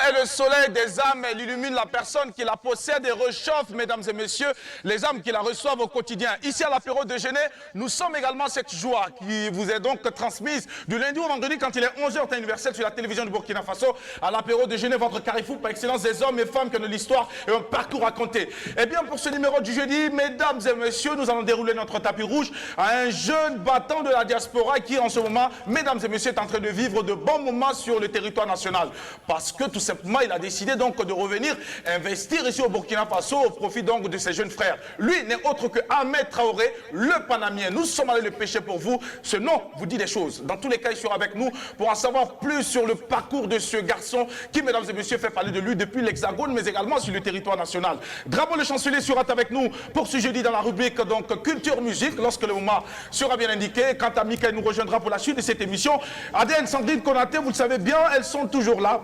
est le soleil des âmes. Elle illumine la personne qui la possède et réchauffe, mesdames et messieurs, les âmes qui la reçoivent au quotidien. Ici à l'apéro déjeuner, nous sommes également cette joie qui vous est donc transmise du lundi au vendredi quand il est 11h temps universel sur la télévision du Burkina Faso. À l'apéro déjeuner, votre carrefour par excellence des hommes et femmes qui ont de l'histoire et un parcours raconté. Eh bien, pour ce numéro du jeudi, mesdames et messieurs, nous allons dérouler notre tapis rouge à un jeune battant de la diaspora qui, en ce moment, mesdames et messieurs, est en train de vivre de bons moments sur le territoire national. Parce que, tout simplement, il a décidé donc de revenir investir ici au Burkina Faso au profit donc de ses jeunes frères. Lui n'est autre que Ahmed Traoré, le Panamien. Nous sommes allés le pêcher pour vous. Ce nom vous dit des choses. Dans tous les cas, il sera avec nous pour en savoir plus sur le parcours de ce garçon qui, mesdames et messieurs, fait parler de lui depuis l'Hexagone, mais également sur le territoire national. Drapeau le chancelier sera avec nous pour ce jeudi dans la rubrique donc culture musique, lorsque le moment sera bien indiqué. Quant à Mika, il nous rejoindra pour la suite de cette émission. Adèle, Sandrine, Konaté, vous le savez bien, elles sont toujours là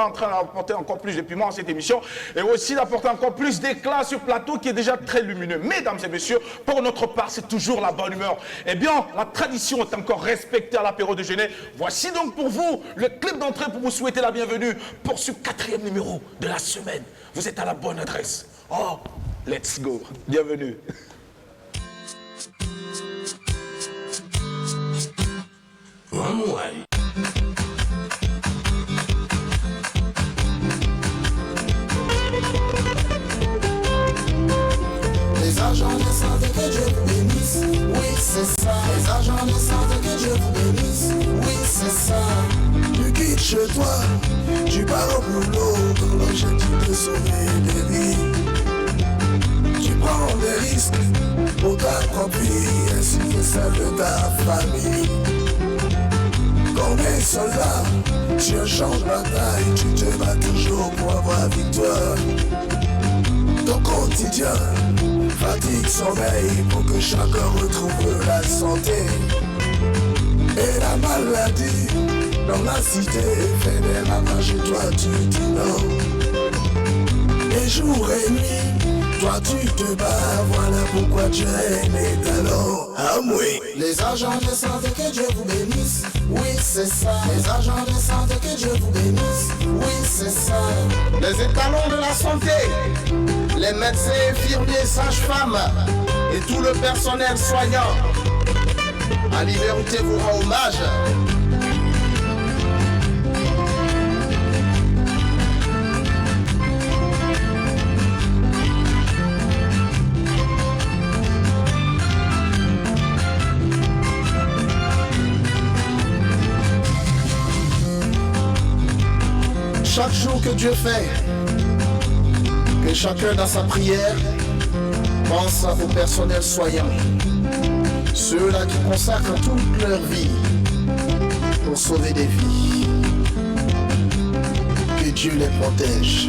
en train d'apporter encore plus de piment à cette émission et aussi d'apporter encore plus d'éclat sur plateau qui est déjà très lumineux. Mesdames et messieurs, pour notre part, c'est toujours la bonne humeur. Eh bien, la tradition est encore respectée à l'apéro déjeuner. Voici donc pour vous le clip d'entrée pour vous souhaiter la bienvenue pour ce 4e numéro de la semaine. Vous êtes à la bonne adresse. Oh, let's go. Bienvenue. Les agents de santé, que Dieu vous bénisse. Oui, c'est ça. Les agents de santé, que Dieu vous bénisse. Oui, c'est ça. Tu quittes chez toi, tu pars au boulot dans l'objectif de sauver des vies. Tu prends des risques pour ta propre vie ainsi que celle de ta famille. Comme un soldat, sur un champ de bataille, tu te bats toujours pour avoir victoire. Ton quotidien, fatigue, sommeil, pour que chacun retrouve la santé. Et la maladie, dans la cité, fait des ravages et toi tu dis non. Et jour et nuit, toi tu te bats, voilà pourquoi tu es né talent. Ah oui. Les agents de santé, que Dieu vous bénisse. Oui, c'est ça. Les agents de santé, que Dieu vous bénisse. Oui, c'est ça. Les étalons de la santé, les médecins, infirmiers, sages-femmes et tout le personnel soignant, à Liberté vous rend hommage. Chaque jour que Dieu fait, que chacun dans sa prière pense au personnel soignant, ceux-là qui consacrent toute leur vie pour sauver des vies. Que Dieu les protège.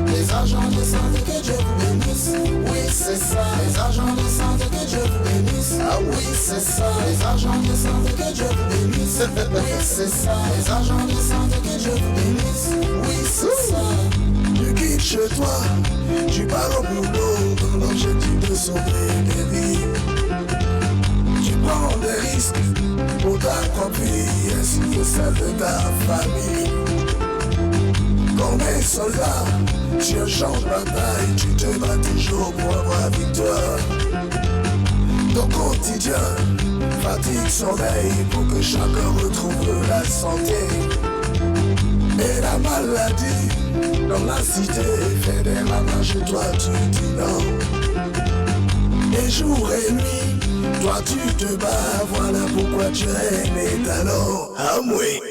Les agents de santé, que Dieu vous bénisse. Oui, c'est ça. Les agents de santé, que Dieu vous bénisse. Ah oui, c'est ça. Les agents de santé, que Dieu vous bénisse. Oui, c'est ça. Les agents de santé, que Dieu vous bénisse. Oui, c'est ça. Tu quittes chez toi, tu pars au boulot dans l'objectif de sauver des vies. Tu prends des risques pour ta propre vie ainsi que celle de ta famille. Comme un soldat, sur un champ de bataille, tu te bats toujours pour avoir victoire. Ton quotidien, fatigue, sommeil, pour que chacun retrouve la santé. Et la maladie, dans la cité, fait des ravages et toi tu dis non. Et jour et nuit, toi tu te bats, voilà pourquoi tu es né talent. Ah oui.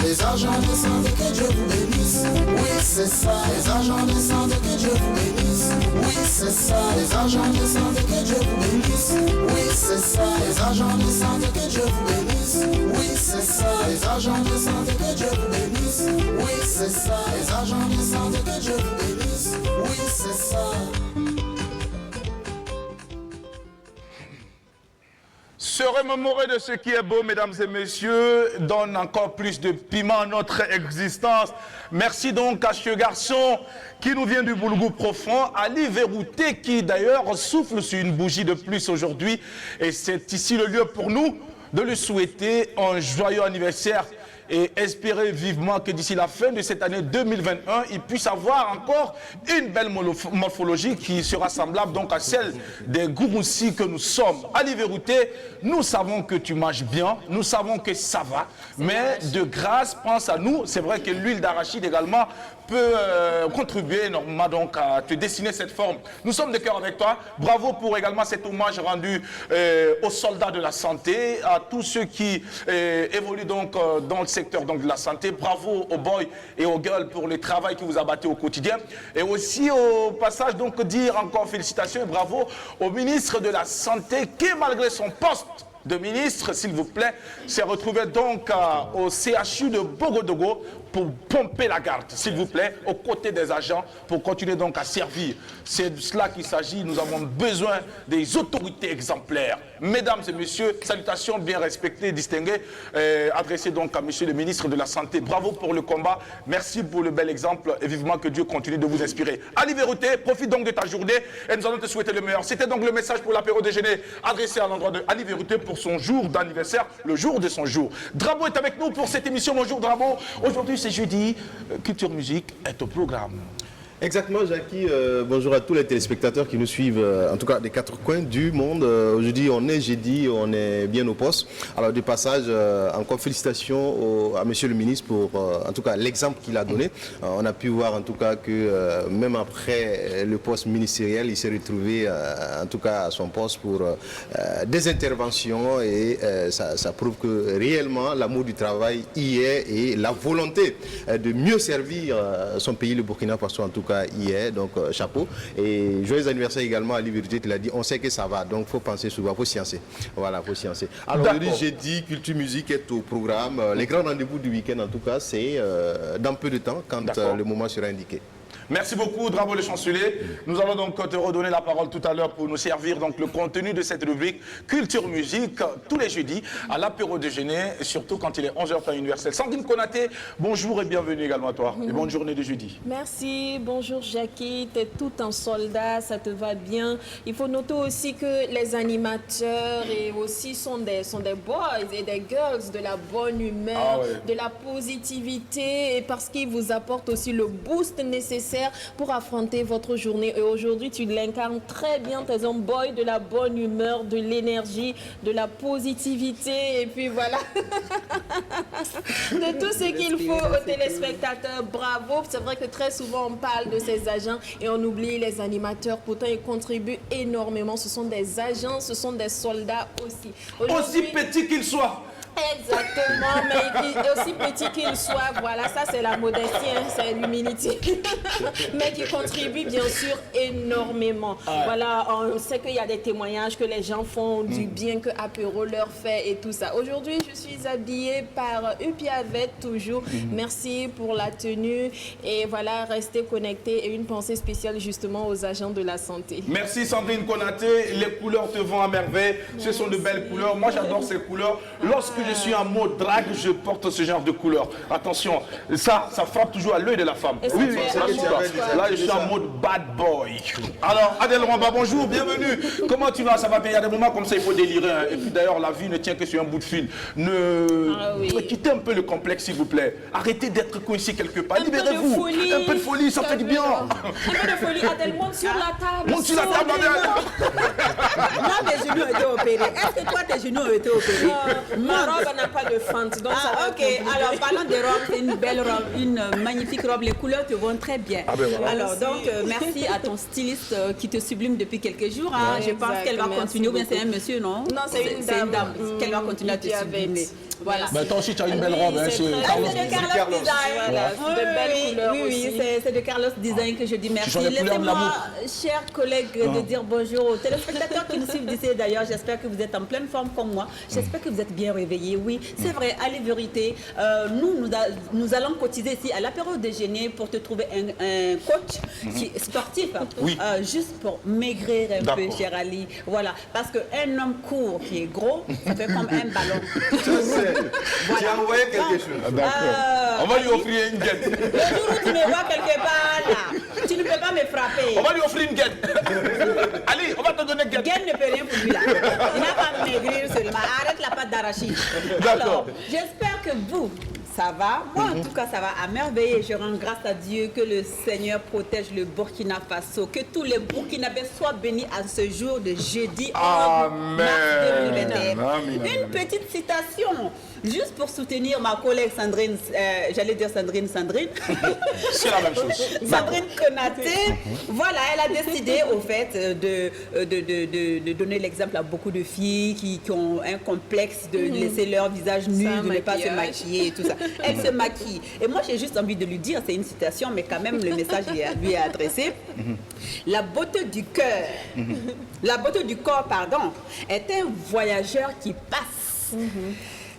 Les agents de santé, que Dieu vous bénisse. Oui, c'est ça. Les agents de santé, que Dieu vous bénisse. Oui, c'est ça. Les agents de santé, que Dieu vous bénisse. Oui, c'est ça. Les agents de santé, que Dieu vous bénisse. Oui, c'est ça. Les agents de santé, que Dieu vous bénisse. Oui, c'est ça. Les agents de santé, que Dieu vous bénisse. Oui, c'est ça. Ce remémorer de ce qui est beau, mesdames et messieurs, donne encore plus de piment à notre existence. Merci donc à ce garçon qui nous vient du Boulgour profond, Ali Verrouté, qui d'ailleurs souffle sur une bougie de plus aujourd'hui. Et c'est ici le lieu pour nous de lui souhaiter un joyeux anniversaire et espérer vivement que d'ici la fin de cette année 2021, il puisse avoir encore une belle morphologie qui sera semblable donc à celle des Gouroussis que nous sommes. Ali Verrouté, nous savons que tu manges bien, nous savons que ça va, mais de grâce, pense à nous. C'est vrai que l'huile d'arachide également peut contribuer énormément donc à te dessiner cette forme. Nous sommes de cœur avec toi. Bravo pour également cet hommage rendu aux soldats de la santé, à tous ceux qui évoluent donc dans le secteur donc, de la santé. Bravo aux boys et aux girls pour le travail que vous abattez au quotidien. Et aussi au passage donc dire encore félicitations et bravo au ministre de la Santé qui malgré son poste de ministre, s'il vous plaît, s'est retrouvé donc au CHU de Bogodogo pour pomper la garde, s'il vous plaît, aux côtés des agents, pour continuer donc à servir. C'est de cela qu'il s'agit. Nous avons besoin des autorités exemplaires. Mesdames et messieurs, salutations bien respectées, distinguées, adressées donc à monsieur le ministre de la Santé. Bravo pour le combat, merci pour le bel exemple et vivement que Dieu continue de vous inspirer. Ali Verrouté, profite donc de ta journée et nous allons te souhaiter le meilleur. C'était donc le message pour l'apéro déjeuner adressé à l'endroit de Ali Verrouté pour son jour d'anniversaire, le jour de son jour. Drabo est avec nous pour cette émission. Bonjour Drabo. Aujourd'hui c'est jeudi, Culture Musique est au programme. Exactement, Jackie. Bonjour à tous les téléspectateurs qui nous suivent, en tout cas des quatre coins du monde. Aujourd'hui, on est jeudi, on est bien au poste. Alors, de passage, encore félicitations à monsieur le ministre pour, en tout cas, l'exemple qu'il a donné. On a pu voir, en tout cas, que même après le poste ministériel, il s'est retrouvé, en tout cas, à son poste pour des interventions et ça prouve que réellement, l'amour du travail y est et la volonté de mieux servir son pays, le Burkina Faso, en tout cas, y est, donc chapeau. Et joyeux anniversaire également à Liberté, il a dit, on sait que ça va, donc il faut penser souvent, il faut sciencer. Voilà, il faut sciencer. Alors aujourd'hui, jeudi, Culture Musique est au programme. Les grands rendez-vous du week-end, en tout cas, c'est dans peu de temps, quand le moment sera indiqué. Merci beaucoup, Drabo le chancelier. Nous allons donc te redonner la parole tout à l'heure pour nous servir donc le contenu de cette rubrique Culture Musique tous les jeudis à l'apéro déjeuner, surtout quand il est 11h temps universel. Sandrine Konaté, bonjour et bienvenue également à toi. Et bonne journée de jeudi. Merci, bonjour Jackie, tu es tout un soldat, ça te va bien. Il faut noter aussi que les animateurs et aussi sont des boys et des girls de la bonne humeur, de la positivité et parce qu'ils vous apportent aussi le boost nécessaire pour affronter votre journée. Et aujourd'hui, tu l'incarnes très bien. Tu es un boy de la bonne humeur, de l'énergie, de la positivité. Et puis voilà, de tout ce qu'il faut aux téléspectateurs. Bravo. C'est vrai que très souvent, on parle de ces agents et on oublie les animateurs. Pourtant, ils contribuent énormément. Ce sont des agents, ce sont des soldats aussi. Aussi petits qu'ils soient. Exactement, mais aussi petit qu'il soit, voilà, ça c'est la modestie, hein, c'est l'humilité, mais qui contribue bien sûr énormément. Voilà, on sait qu'il y a des témoignages que les gens font du bien que Apéro leur fait et tout ça. Aujourd'hui, je suis habillée par Upiavet toujours. Merci pour la tenue et voilà, restez connectés et une pensée spéciale justement aux agents de la santé. Merci Sandrine Konaté, les couleurs te vont à merveille, ce sont de belles couleurs. Moi j'adore ces couleurs. Lorsque je suis en mode drague, je porte ce genre de couleur. Attention, ça frappe toujours à l'œil de la femme. Oui, là je suis en mode bad boy. Alors, Adèle Rwamba, bonjour, bienvenue. Comment tu vas? Ça va bien? Il y a des moments comme ça, il faut délirer. Hein. Et puis d'ailleurs, la vie ne tient que sur un bout de fil. Quittez un peu le complexe, s'il vous plaît. Arrêtez d'être coincé quelque part. Libérez-vous. Un peu de folie, ça fait du bien. Un peu de folie, Adèle, monte sur la table. Monte sur la table, Adèle. Moi, mes genoux ont été opérés. Est-ce que toi, tes genoux ont été opérés? Ma robe n'a pas de fente, donc ça va. Ok, alors parlons de robe, c'est une belle robe, une magnifique robe, les couleurs te vont très bien. Voilà. Alors donc merci à ton styliste qui te sublime depuis quelques jours. Hein. Je pense qu'elle va continuer, ou bien c'est un monsieur, non? Non, c'est une dame. Qu'elle va continuer à te sublimer. Voilà. Mais toi aussi, tu as une belle robe. Hein, c'est c'est très- Carlos. C'est de Carlos Design. Voilà, Oui, de belles couleurs oui, aussi. c'est de Carlos Design que je dis merci. sont les couleurs de Laissez-moi, l'amour. chers collègues, de dire bonjour aux téléspectateurs qui nous suivent d'ici. D'ailleurs, j'espère que vous êtes en pleine forme comme moi. J'espère que vous êtes bien réveillés. Oui, c'est vrai, allez vérité. Nous allons cotiser ici à l'apéro déjeuner pour te trouver un coach sportif. Oui. Juste pour maigrir un peu, D'accord. cher Ali. Voilà, parce qu'un homme court qui est gros, ça fait comme un ballon. Tu as envoyé quelque chose. On va lui offrir une guette. Le jour où tu me vois quelque part là, tu ne peux pas me frapper. On va lui offrir une guette. Allez, on va te donner une guette. Gain ne peut rien pour lui là. Il n'a pas maigrir seulement. Arrête la pâte d'arachide. D'accord. Alors, j'espère que vous, ça va. Moi, en tout cas, ça va à merveille. Et je rends grâce à Dieu que le Seigneur protège le Burkina Faso. Que tous les Burkinabés soient bénis à ce jour de jeudi 11 mars 2021. Amen. Une petite citation. Juste pour soutenir ma collègue Sandrine, j'allais dire Sandrine. C'est la même chose. Sandrine Konaté, voilà, elle a décidé au fait de donner l'exemple à beaucoup de filles qui ont un complexe de laisser leur visage nu, Sans de ne pas se maquillage. maquiller et tout ça. Elle se maquille. Et moi, j'ai juste envie de lui dire, c'est une citation, mais quand même, le message lui est adressé. La beauté du cœur, la beauté du corps, pardon, est un voyageur qui passe.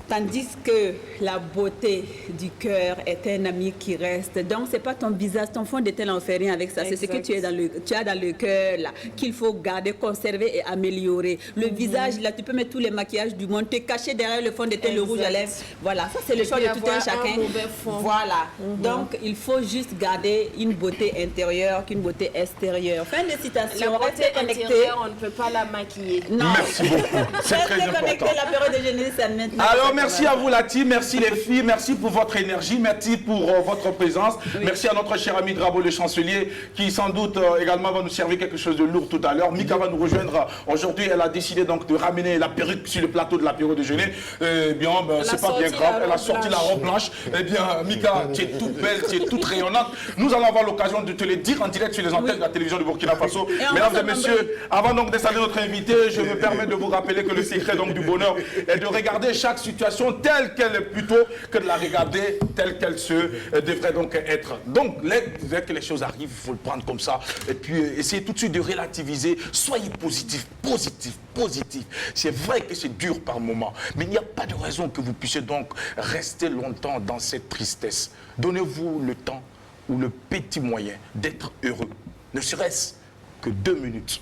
Tandis que la beauté du cœur est un ami qui reste. Donc, c'est pas ton visage, ton fond de teint n'en fait rien avec ça. C'est ce que tu as dans le cœur, là, qu'il faut garder, conserver et améliorer. Le visage, là, tu peux mettre tous les maquillages du monde, te cacher derrière le fond de teint, le rouge à lèvres. Voilà, ça, c'est le choix de tout un chacun. Voilà. Donc, il faut juste garder une beauté intérieure qu'une beauté extérieure. Fin de citation. La beauté Restez connectés. intérieure, on ne peut pas la maquiller. Non. Merci beaucoup. C'est très Restez connectés, important. la période de jeunesse, ça maintenant. Alors, merci à vous la team, merci les filles, merci pour votre énergie, merci pour votre présence. Merci à notre cher ami Drabo le chancelier qui sans doute également va nous servir quelque chose de lourd tout à l'heure. Mika va nous rejoindre aujourd'hui, elle a décidé donc de ramener la perruque sur le plateau de l'apéro déjeuner. Eh bien, c'est pas bien grave, elle a sorti la robe blanche. Eh bien, Mika, tu es toute belle, tu es toute rayonnante. Nous allons avoir l'occasion de te le dire en direct sur les antennes de la télévision du Burkina Faso. Mesdames et messieurs, avant donc d'installer notre invité, je me permets de vous rappeler que le secret donc du bonheur est de regarder chaque situation telle qu'elle est plutôt que de la regarder telle qu'elle se devrait donc être. Donc, dès que les choses arrivent, il faut le prendre comme ça et puis essayer tout de suite de relativiser. Soyez positif, positif, positif. C'est vrai que c'est dur par moment, mais il n'y a pas de raison que vous puissiez donc rester longtemps dans cette tristesse. Donnez-vous le temps ou le petit moyen d'être heureux, ne serait-ce que 2 minutes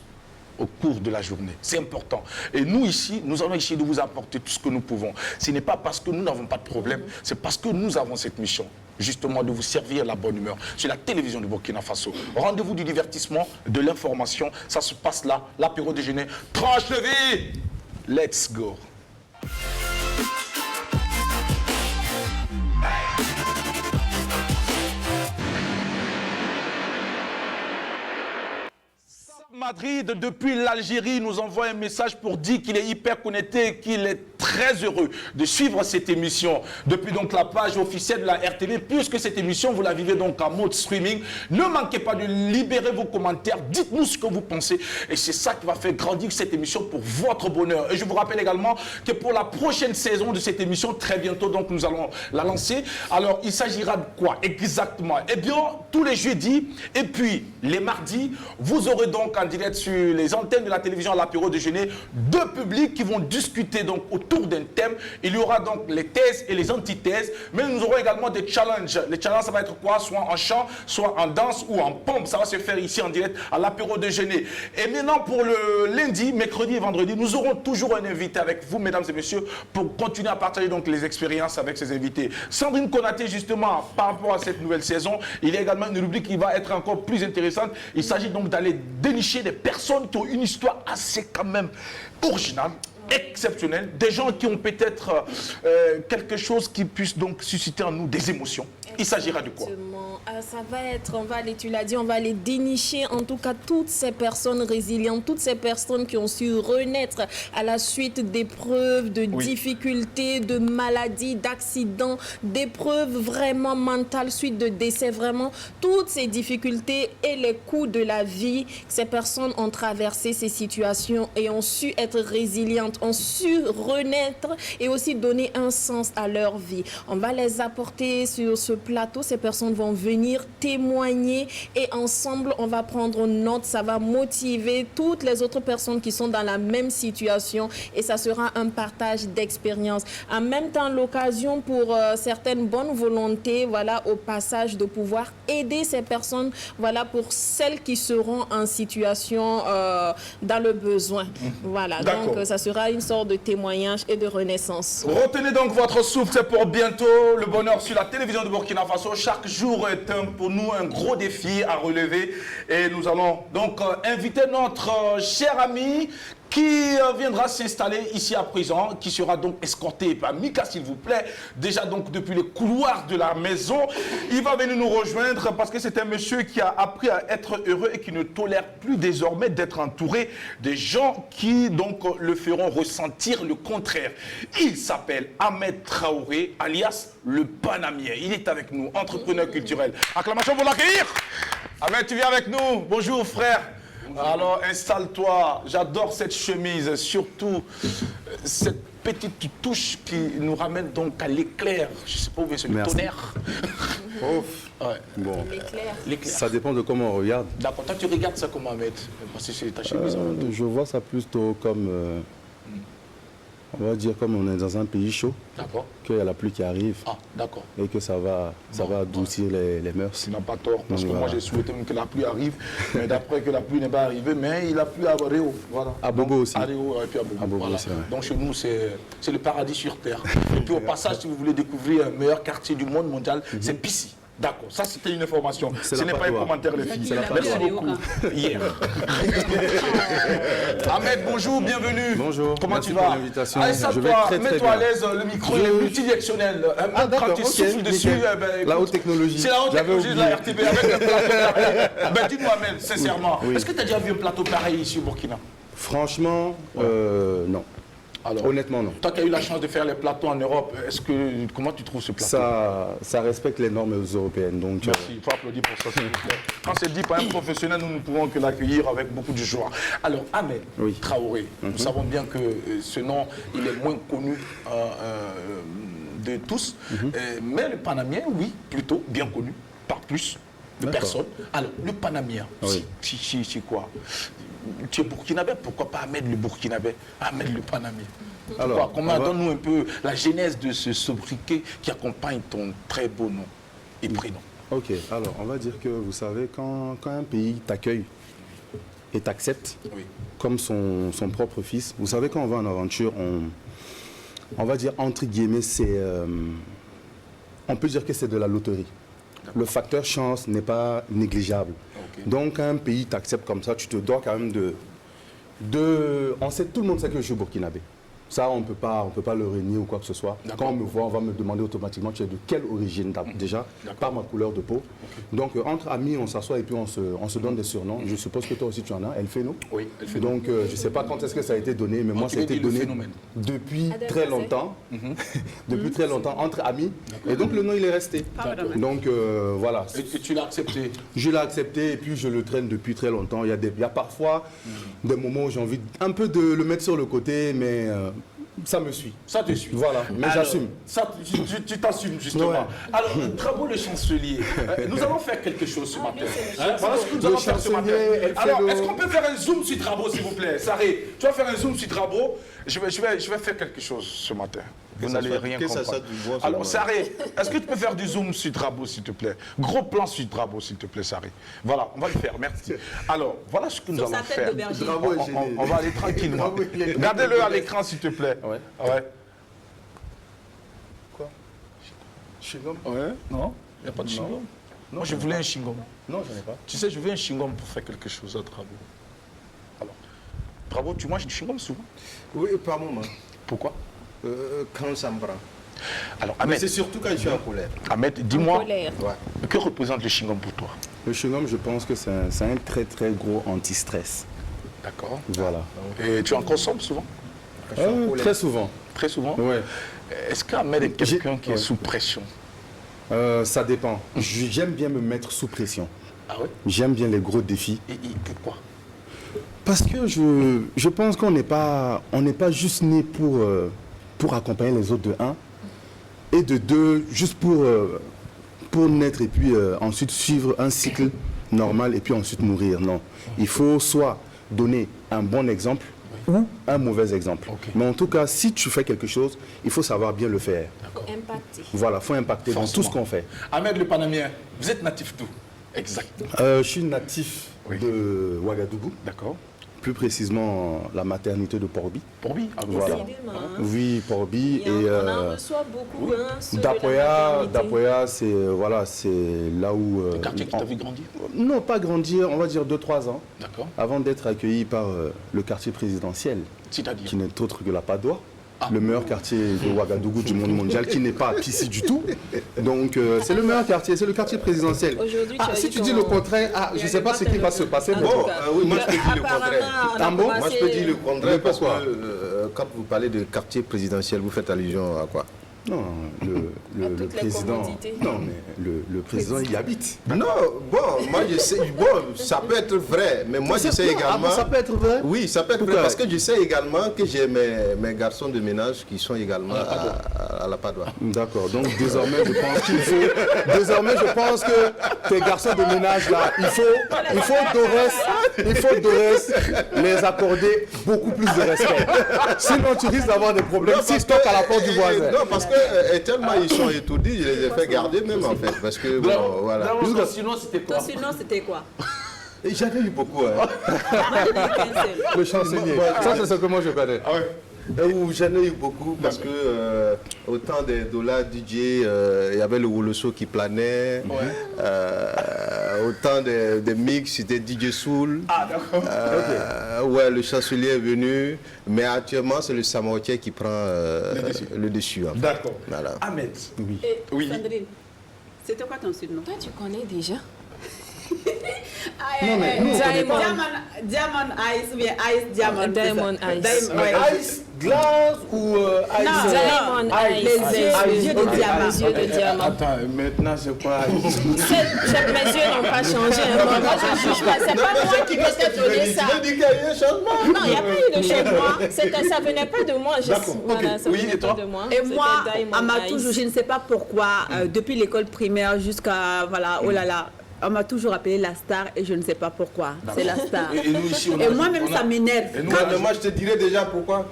au cours de la journée. C'est important. Et nous ici, nous allons essayer de vous apporter tout ce que nous pouvons. Ce n'est pas parce que nous n'avons pas de problème, c'est parce que nous avons cette mission, justement, de vous servir la bonne humeur sur la télévision du Burkina Faso. Rendez-vous du divertissement, de l'information, ça se passe là, l'apéro déjeuner. Tranche de vie. Let's go. Madrid, depuis l'Algérie, nous envoie un message pour dire qu'il est hyper connecté, qu'il est très heureux de suivre cette émission depuis donc la page officielle de la RTV, puisque cette émission, vous la vivez donc en mode streaming. Ne manquez pas de libérer vos commentaires, dites-nous ce que vous pensez, et c'est ça qui va faire grandir cette émission pour votre bonheur. Et je vous rappelle également que pour la prochaine saison de cette émission, très bientôt donc nous allons la lancer. Alors il s'agira de quoi exactement? Eh bien, tous les jeudis et puis les mardis, vous aurez donc en direct sur les antennes de la télévision à l'apéro déjeuner 2 publics qui vont discuter donc autour d'un thème. Il y aura donc les thèses et les antithèses, mais nous aurons également des challenges. Les challenges, ça va être quoi? Soit en chant, soit en danse ou en pompe. Ça va se faire ici en direct à l'apéro déjeuner. Et maintenant pour le lundi, mercredi et vendredi, nous aurons toujours un invité avec vous, mesdames et messieurs, pour continuer à partager donc les expériences avec ces invités. Sandrine Konaté, justement, par rapport à cette nouvelle saison, il y a également une rubrique qui va être encore plus intéressante. Il s'agit donc d'aller dénicher des personnes qui ont une histoire assez quand même originale, exceptionnelle, des gens qui ont peut-être quelque chose qui puisse donc susciter en nous des émotions. Il s'agira de quoi? Exactement. Ça va être, tu l'as dit, on va aller dénicher en tout cas toutes ces personnes résilientes, toutes ces personnes qui ont su renaître à la suite d'épreuves, de difficultés, de maladies, d'accidents, d'épreuves vraiment mentales, suite de décès, vraiment toutes ces difficultés et les coups de la vie. Ces personnes ont traversé ces situations et ont su être résilientes, ont su renaître et aussi donner un sens à leur vie. On va les apporter sur ce plateau. Ces personnes vont venir témoigner et ensemble, on va prendre note. Ça va motiver toutes les autres personnes qui sont dans la même situation et ça sera un partage d'expérience. En même temps, l'occasion pour certaines bonnes volontés, voilà, au passage de pouvoir aider ces personnes, voilà, pour celles qui seront en situation dans le besoin. Voilà, donc ça sera une sorte de témoignage et de renaissance. Retenez donc votre souffle, c'est pour bientôt. Le bonheur sur la télévision de Burkina Faso. Chaque jour est pour nous un gros défi à relever. Et nous allons donc inviter notre cher ami qui viendra s'installer ici à présent, qui sera donc escorté par Mika, s'il vous plaît, déjà donc depuis les couloirs de la maison. Il va venir nous rejoindre parce que c'est un monsieur qui a appris à être heureux et qui ne tolère plus désormais d'être entouré des gens qui donc le feront ressentir le contraire. Il s'appelle Ahmed Traoré, alias le Panamien. Il est avec nous, entrepreneur culturel. Acclamation pour l'accueillir. Ahmed, tu viens avec nous. Bonjour frère. Alors installe-toi, j'adore cette chemise, surtout cette petite touche qui nous ramène donc à l'éclair. Je ne sais pas où c'est le tonnerre. Bon, L'éclair. ça dépend de comment on regarde. D'accord, toi tu regardes ça comment, Ahmed? Parce que c'est ta chemise. Je vois ça plutôt comme, on va dire comme on est dans un pays chaud, D'accord. qu'il y a la pluie qui arrive Ah, d'accord. et que ça va adoucir les mœurs. Tu n'as pas tort, parce que Donc, moi voilà. j'ai souhaité même que la pluie arrive, mais d'après que la pluie n'est pas arrivée, mais il a plu à Réo. Voilà. À Bobo aussi. À Réo et puis à Bobo. À Bobo, Voilà. c'est vrai. Donc chez nous, c'est le paradis sur terre. Et puis au passage, si vous voulez découvrir un meilleur quartier du monde mondial, c'est Pissy. D'accord, ça c'était une information. Ce n'est pas un commentaire, les filles. Merci beaucoup. Hier. Ahmed, bonjour, bienvenue. Bonjour, Comment merci tu pour vas? l'invitation. Allez, Je vais toi, très, très mets-toi à bien. l'aise, le micro il est multidirectionnel. Ah, d'accord, Quand tu ok, souffles dessus, nickel. eh ben, La écoute, haute technologie. c'est la haute J'avais technologie de la oublié. RTB avec un plateau pareil. Ben, dis-moi, Ahmed, sincèrement, Oui. est-ce que tu as déjà vu un plateau pareil ici au Burkina? Franchement, non. Alors, Honnêtement, non. toi qui as eu la chance de faire les plateaux en Europe, comment tu trouves ce plateau? Ça respecte les normes européennes. Donc, Merci, il faut applaudir pour ça, s'il vous plaît. Quand c'est dit par un professionnel, nous ne pouvons que l'accueillir avec beaucoup de joie. Alors, Ahmed Traoré, nous savons bien que ce nom, il est moins connu de tous, mais le Panamien, oui, plutôt bien connu, par plus de personnes. Alors, le Panamien, c'est quoi? Tu es burkinabé, pourquoi pas Ahmed le burkinabé, Ahmed le Panamien? Alors, Donne-nous un peu la genèse de ce sobriquet qui accompagne ton très beau nom et prénom. Ok, alors on va dire que vous savez, quand un pays t'accueille et t'accepte comme son propre fils, vous savez, quand on va en aventure, on va dire entre guillemets, on peut dire que c'est de la loterie. Le facteur chance n'est pas négligeable. Donc, quand un pays t'accepte comme ça, tu te dois quand même tout le monde sait que je suis burkinabé. Ça, on ne peut pas le renier ou quoi que ce soit. Quand on me voit, on va me demander automatiquement tu es de quelle origine déjà, par ma couleur de peau. Donc, entre amis, on s'assoit et puis on se donne des surnoms. Je suppose que toi aussi tu en as, El Feno. Oui, El Feno. Donc, je ne sais pas quand est-ce que ça a été donné, mais moi, ça a été donné depuis très longtemps. Depuis très longtemps, entre amis. Et donc, le nom, il est resté. Donc, voilà. Et tu l'as accepté? Je l'ai accepté et puis je le traîne depuis très longtemps. Il y a parfois des moments où j'ai envie un peu de le mettre sur le côté, mais ça me suit. Ça te suit. Voilà, mais j'assume. Tu t'assumes justement. Ouais. Alors, Trabo le chancelier, nous allons faire quelque chose ce matin. Voilà ce que nous Le allons faire ce matin. chancelier, elle fait Alors, le- est-ce qu'on peut faire un zoom sur Trabo, s'il vous plaît? Saré, tu vas faire un zoom sur Trabo. Je vais faire quelque chose ce matin. Vous n'allez rien que ça comprendre. soit du bois, Alors, c'est Saré, est-ce que tu peux faire du zoom sur Trabo, s'il te plaît? Gros plan sur Trabo, s'il te plaît, Saré. Voilà, on va le faire, merci. Alors, voilà ce que nous Sur allons sa tête faire. de berger. Bravo, On va aller tranquillement. Bravo, il est- Regardez-le à l'écran, s'il te plaît. Ouais. Ouais. Chewing-gum? Ouais, non, il n'y a pas de chewing-gum. Moi, je voulais un chewing-gum. Non, j'en ai pas. Tu sais, je veux un chewing-gum pour faire quelque chose à Trabo. Alors, Trabo, tu manges du chewing-gum souvent? Oui, par moment. Pourquoi? Quand ça me prend. Alors, Mais Ahmed, c'est surtout quand je suis en colère. Ahmed, En dis-moi, colère. que représente le chewing-gum pour toi? Le chewing-gum, je pense que c'est un très très gros anti-stress. D'accord. Voilà. Et tu en consommes souvent? Très souvent. Très souvent? Ouais. Est-ce qu'Ahmed est quelqu'un qui est sous pression? Ça dépend. J'aime bien me mettre sous pression. Ah ouais? J'aime bien les gros défis. Et pourquoi? Parce que je pense qu'on n'est pas juste né pour accompagner les autres de 1 et de 2 juste pour naître et puis ensuite suivre un cycle normal et puis ensuite mourir. Non. Il faut soit donner un bon exemple ou un mauvais exemple. Ok. Mais en tout cas, si tu fais quelque chose, il faut savoir bien le faire. Impacté. Voilà, il faut impacter dans tout ce qu'on fait. Ahmed le Panamien, vous êtes natif d'où? Exact. Je suis natif Oui. de Ouagadougou, D'accord. plus précisément la maternité de Porbi. Porbi, à côté. Voilà. Décidément, hein. Oui, Porbi. Et Et on en reçoit beaucoup, hein, ceux de la Dapoya, maternité. c'est voilà, c'est là où... Le quartier qui t'a vu grandir? Non, pas grandir, on va dire 2-3 ans, D'accord. avant d'être accueilli par le quartier présidentiel, C'est-à-dire? qui n'est autre que la Padoua. Le meilleur quartier de Ouagadougou du monde mondial, qui n'est pas Pissi du tout. Donc, c'est le meilleur quartier, c'est le quartier présidentiel. Aujourd'hui, Ah, tu as si eu tu dis ton- le contraire, Il y a je ne sais le pas ce qui va se passer. en mais tout bon. cas. Oui, moi je peux dire le contraire. Apparemment, on a Ah bon? Moi je peux dire le commencé- contraire parce que pourquoi quand vous parlez de quartier présidentiel, vous faites allusion à quoi? Non, le toutes les président. commodités. Non, mais le président, il y habite. Non, bon, moi je sais, bon, ça peut être vrai, mais moi je sais également... ça peut être vrai? Oui, ça peut être vrai, Pourquoi? parce que je sais également que j'ai mes garçons de ménage qui sont également à la Padoua. D'accord, donc désormais je pense que tes garçons de ménage là, il faut Dorès les accorder beaucoup plus de respect. Sinon tu risques d'avoir des problèmes s'ils stockent à la porte du voisin. Non, parce que tellement ils sont étourdis, je les ai fait garder même en fait, parce que bon, voilà. Sinon, c'était Toi, sinon, c'était quoi? Et j'en ai eu beaucoup, hein. Moi, j'en ai eu qu'un seul. Le chansonnier, ça c'est ce que moi je connais. Où j'en ai eu beaucoup parce que autant des dollars DJ, il y avait le Woloso qui planait, autant des mix, c'était DJ Soul. Ah, d'accord. Ouais, le chancelier est venu, mais actuellement c'est le Samotier qui prend le dessus. En fait. D'accord. Voilà. Ahmed. Et Oui. Sandrine, c'était quoi ton surnom? Toi, tu connais déjà. Diamond Ice ou bien Ice Diamond? Diamond c'est ça? Ice. Ouais. Ice glace ou Non, Diamond non, Ice. les yeux de diamant. Les yeux de diamant. Attends, maintenant c'est quoi? Mes yeux n'ont pas changé. Hein. Moi, je ne juge pas. C'est pas moi qui t'ai donné ça. Tu veux dire qu'il y a eu un changement? Non, il n'y a pas eu de changement. Ça venait pas de moi. Voilà, ça Oui, venait et toi? pas de moi. Et C'était moi, Diamond on m'a Ice. toujours, je ne sais pas pourquoi, depuis l'école primaire jusqu'à, voilà, oh là là, on m'a toujours appelé la star et je ne sais pas pourquoi. C'est la star. Et nous ici, on a... Et moi-même, on a- ça m'énerve. Et nous, Non, mais moi je te dirais déjà pourquoi.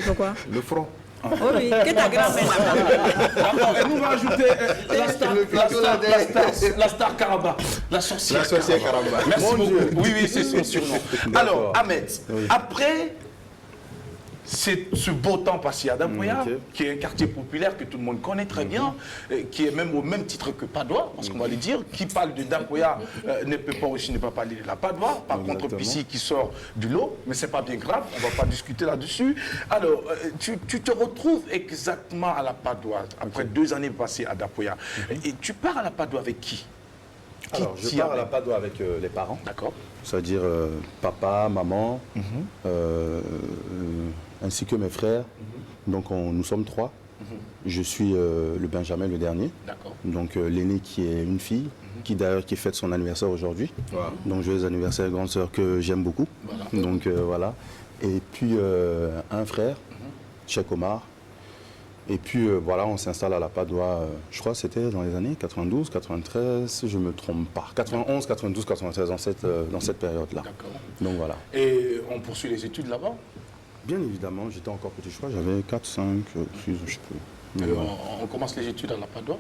Pourquoi? Le front. Oh oui, que ta grand-mère n'a pas. D'accord, et nous on va ajouter la star Karaba, la sorcière. La sorcière Karamba. Merci beaucoup. Oui, oui, c'est son surnom. Alors, Ahmed, après ce beau temps passé à Dapoya, qui est un quartier populaire que tout le monde connaît très bien, qui est même au même titre que Padoua, parce qu'on va le dire, qui parle de Dapoya ne peut pas aussi ne pas parler de la Padoua. Par contre, Pissi qui sort du lot, mais c'est pas bien grave, on va pas discuter là-dessus. Alors, tu te retrouves exactement à la Padoua, après 2 années passées à Dapoya. Et tu pars à la Padoua avec qui? Alors, je pars à la Padoua avec les parents. D'accord. C'est-à-dire papa, maman, ainsi que mes frères. Donc nous sommes 3. Je suis le Benjamin, le dernier. D'accord. Donc l'aîné qui est une fille, qui d'ailleurs qui fête son anniversaire aujourd'hui. Donc joyeux anniversaire, grande sœur que j'aime beaucoup. Donc voilà. Et puis un frère, Cheikh Omar. Et puis voilà, on s'installe à la Padoua, je crois que c'était dans les années 92, 93, si je ne me trompe pas. 91, 92, 93, dans cette période-là. D'accord. Donc voilà. Et on poursuit les études là-bas? Bien évidemment, j'étais encore petit, je crois, j'avais 4, 5, 6, je sais plus. Mais voilà. On commence les études à la Padoua?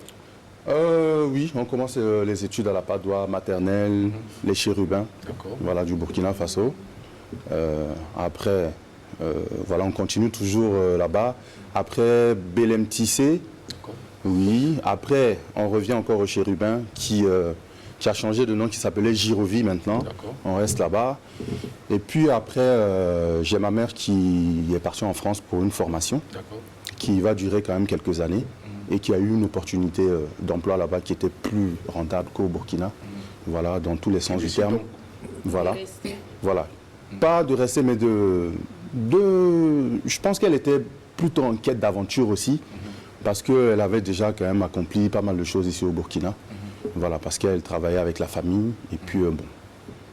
Oui, on commence les études à la Padoua, maternelle, les chérubins, D'accord. voilà, du Burkina Faso. Après, voilà, on continue toujours là-bas. Après, Belém Tissé, D'accord. oui. Après, on revient encore au chérubin qui a changé de nom, qui s'appelait Girovi maintenant. D'accord. On reste là-bas. Et puis après, j'ai ma mère qui est partie en France pour une formation, D'accord. qui va durer quand même quelques années et qui a eu une opportunité d'emploi là-bas qui était plus rentable qu'au Burkina. Voilà, dans tous les sens du terme. Voilà. Voilà. Pas de rester, mais je pense qu'elle était plutôt en quête d'aventure aussi, parce qu'elle avait déjà quand même accompli pas mal de choses ici au Burkina. Voilà, parce qu'elle travaillait avec la famille, et puis bon,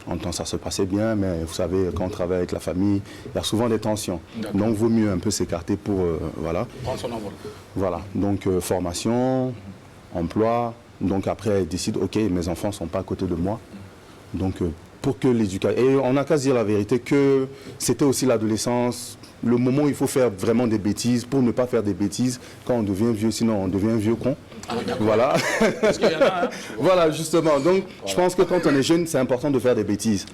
en temps ça se passait bien, mais vous savez, quand on travaille avec la famille, il y a souvent des tensions. Donc, il vaut mieux un peu s'écarter pour, voilà. Prendre son envol. Voilà, donc formation, emploi. Donc après, elle décide, ok, mes enfants ne sont pas à côté de moi. Donc pour que l'éducation... Et on n'a qu'à se dire la vérité que c'était aussi l'adolescence, le moment où il faut faire vraiment des bêtises, pour ne pas faire des bêtises quand on devient vieux, sinon on devient un vieux con. Voilà. Parce qu'il y en a, hein. Voilà, justement. Donc, je pense que quand on est jeune, c'est important de faire des bêtises.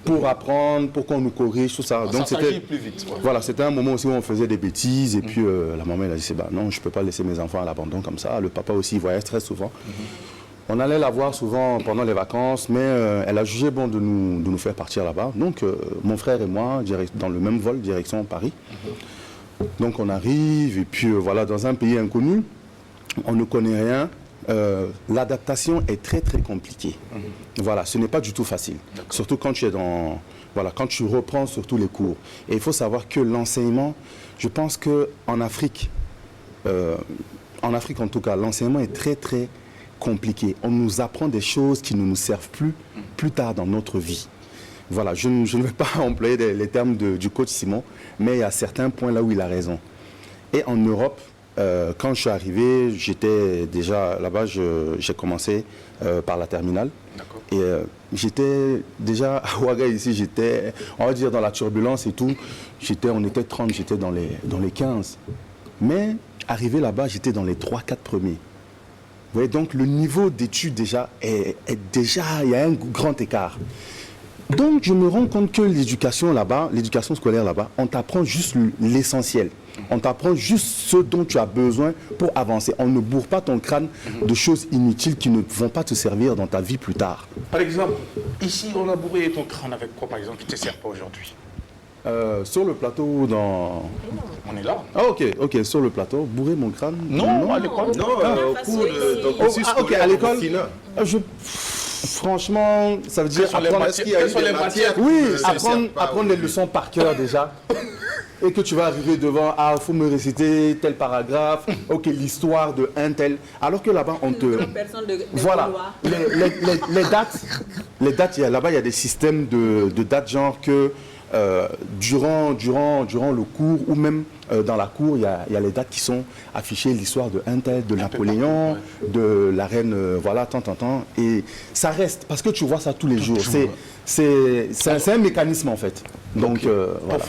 Pour apprendre, pour qu'on nous corrige, tout ça. Donc, ça s'agit plus vite. Voilà, c'était un moment aussi où on faisait des bêtises. Et puis, la maman, elle a dit, bah, non, je ne peux pas laisser mes enfants à l'abandon comme ça. Le papa aussi, il voyage très souvent. On allait la voir souvent pendant les vacances, mais elle a jugé bon de nous faire partir là-bas. Donc, mon frère et moi, dans le même vol, direction Paris. Donc, on arrive, et puis, voilà, dans un pays inconnu. On ne connaît rien, l'adaptation est très très compliquée. Voilà, ce n'est pas du tout facile. Surtout quand tu es voilà, quand tu reprends surtout les cours. Et il faut savoir que l'enseignement, je pense qu'en Afrique, en tout cas, l'enseignement est très très compliqué. On nous apprend des choses qui ne nous servent plus tard dans notre vie. Voilà, je ne vais pas employer les termes du coach Simon, mais il y a certains points là où il a raison. Et en Europe, quand je suis arrivé, j'étais déjà là-bas, j'ai commencé par la terminale. Et j'étais déjà à Ouaga ici, j'étais, on va dire, dans la turbulence et tout. On était 30, j'étais dans les 15. Mais arrivé là-bas, j'étais dans les 3-4 premiers. Vous voyez, donc le niveau d'études déjà est déjà, il y a un grand écart. Donc je me rends compte que l'éducation là-bas, l'éducation scolaire là-bas, on t'apprend juste l'essentiel. On t'apprend juste ce dont tu as besoin pour avancer. On ne bourre pas ton crâne de choses inutiles qui ne vont pas te servir dans ta vie plus tard. Par exemple, ici, on a bourré ton crâne avec quoi, par exemple, qui ne te sert pas aujourd'hui? Sur le plateau ou dans... On est là. Ah ok, sur le plateau, bourrer mon crâne? Non, à l'école. Non, au cours de ton cursus ok, à scolaire l'école. au Burkina. Franchement, ça veut dire apprendre... Quelles sont les matières? Oui, apprendre les leçons par cœur déjà. Et que tu vas arriver devant, il faut me réciter tel paragraphe, ok, l'histoire de un tel. Alors que là-bas, on te... Voilà, les dates, là-bas, il y a des systèmes de dates, genre que durant le cours ou même dans la cour, il y a les dates qui sont affichées, l'histoire de un tel, de Napoléon, de la reine, voilà, tant. Et ça reste, parce que tu vois ça tous les jours. C'est un mécanisme en fait. Donc, voilà.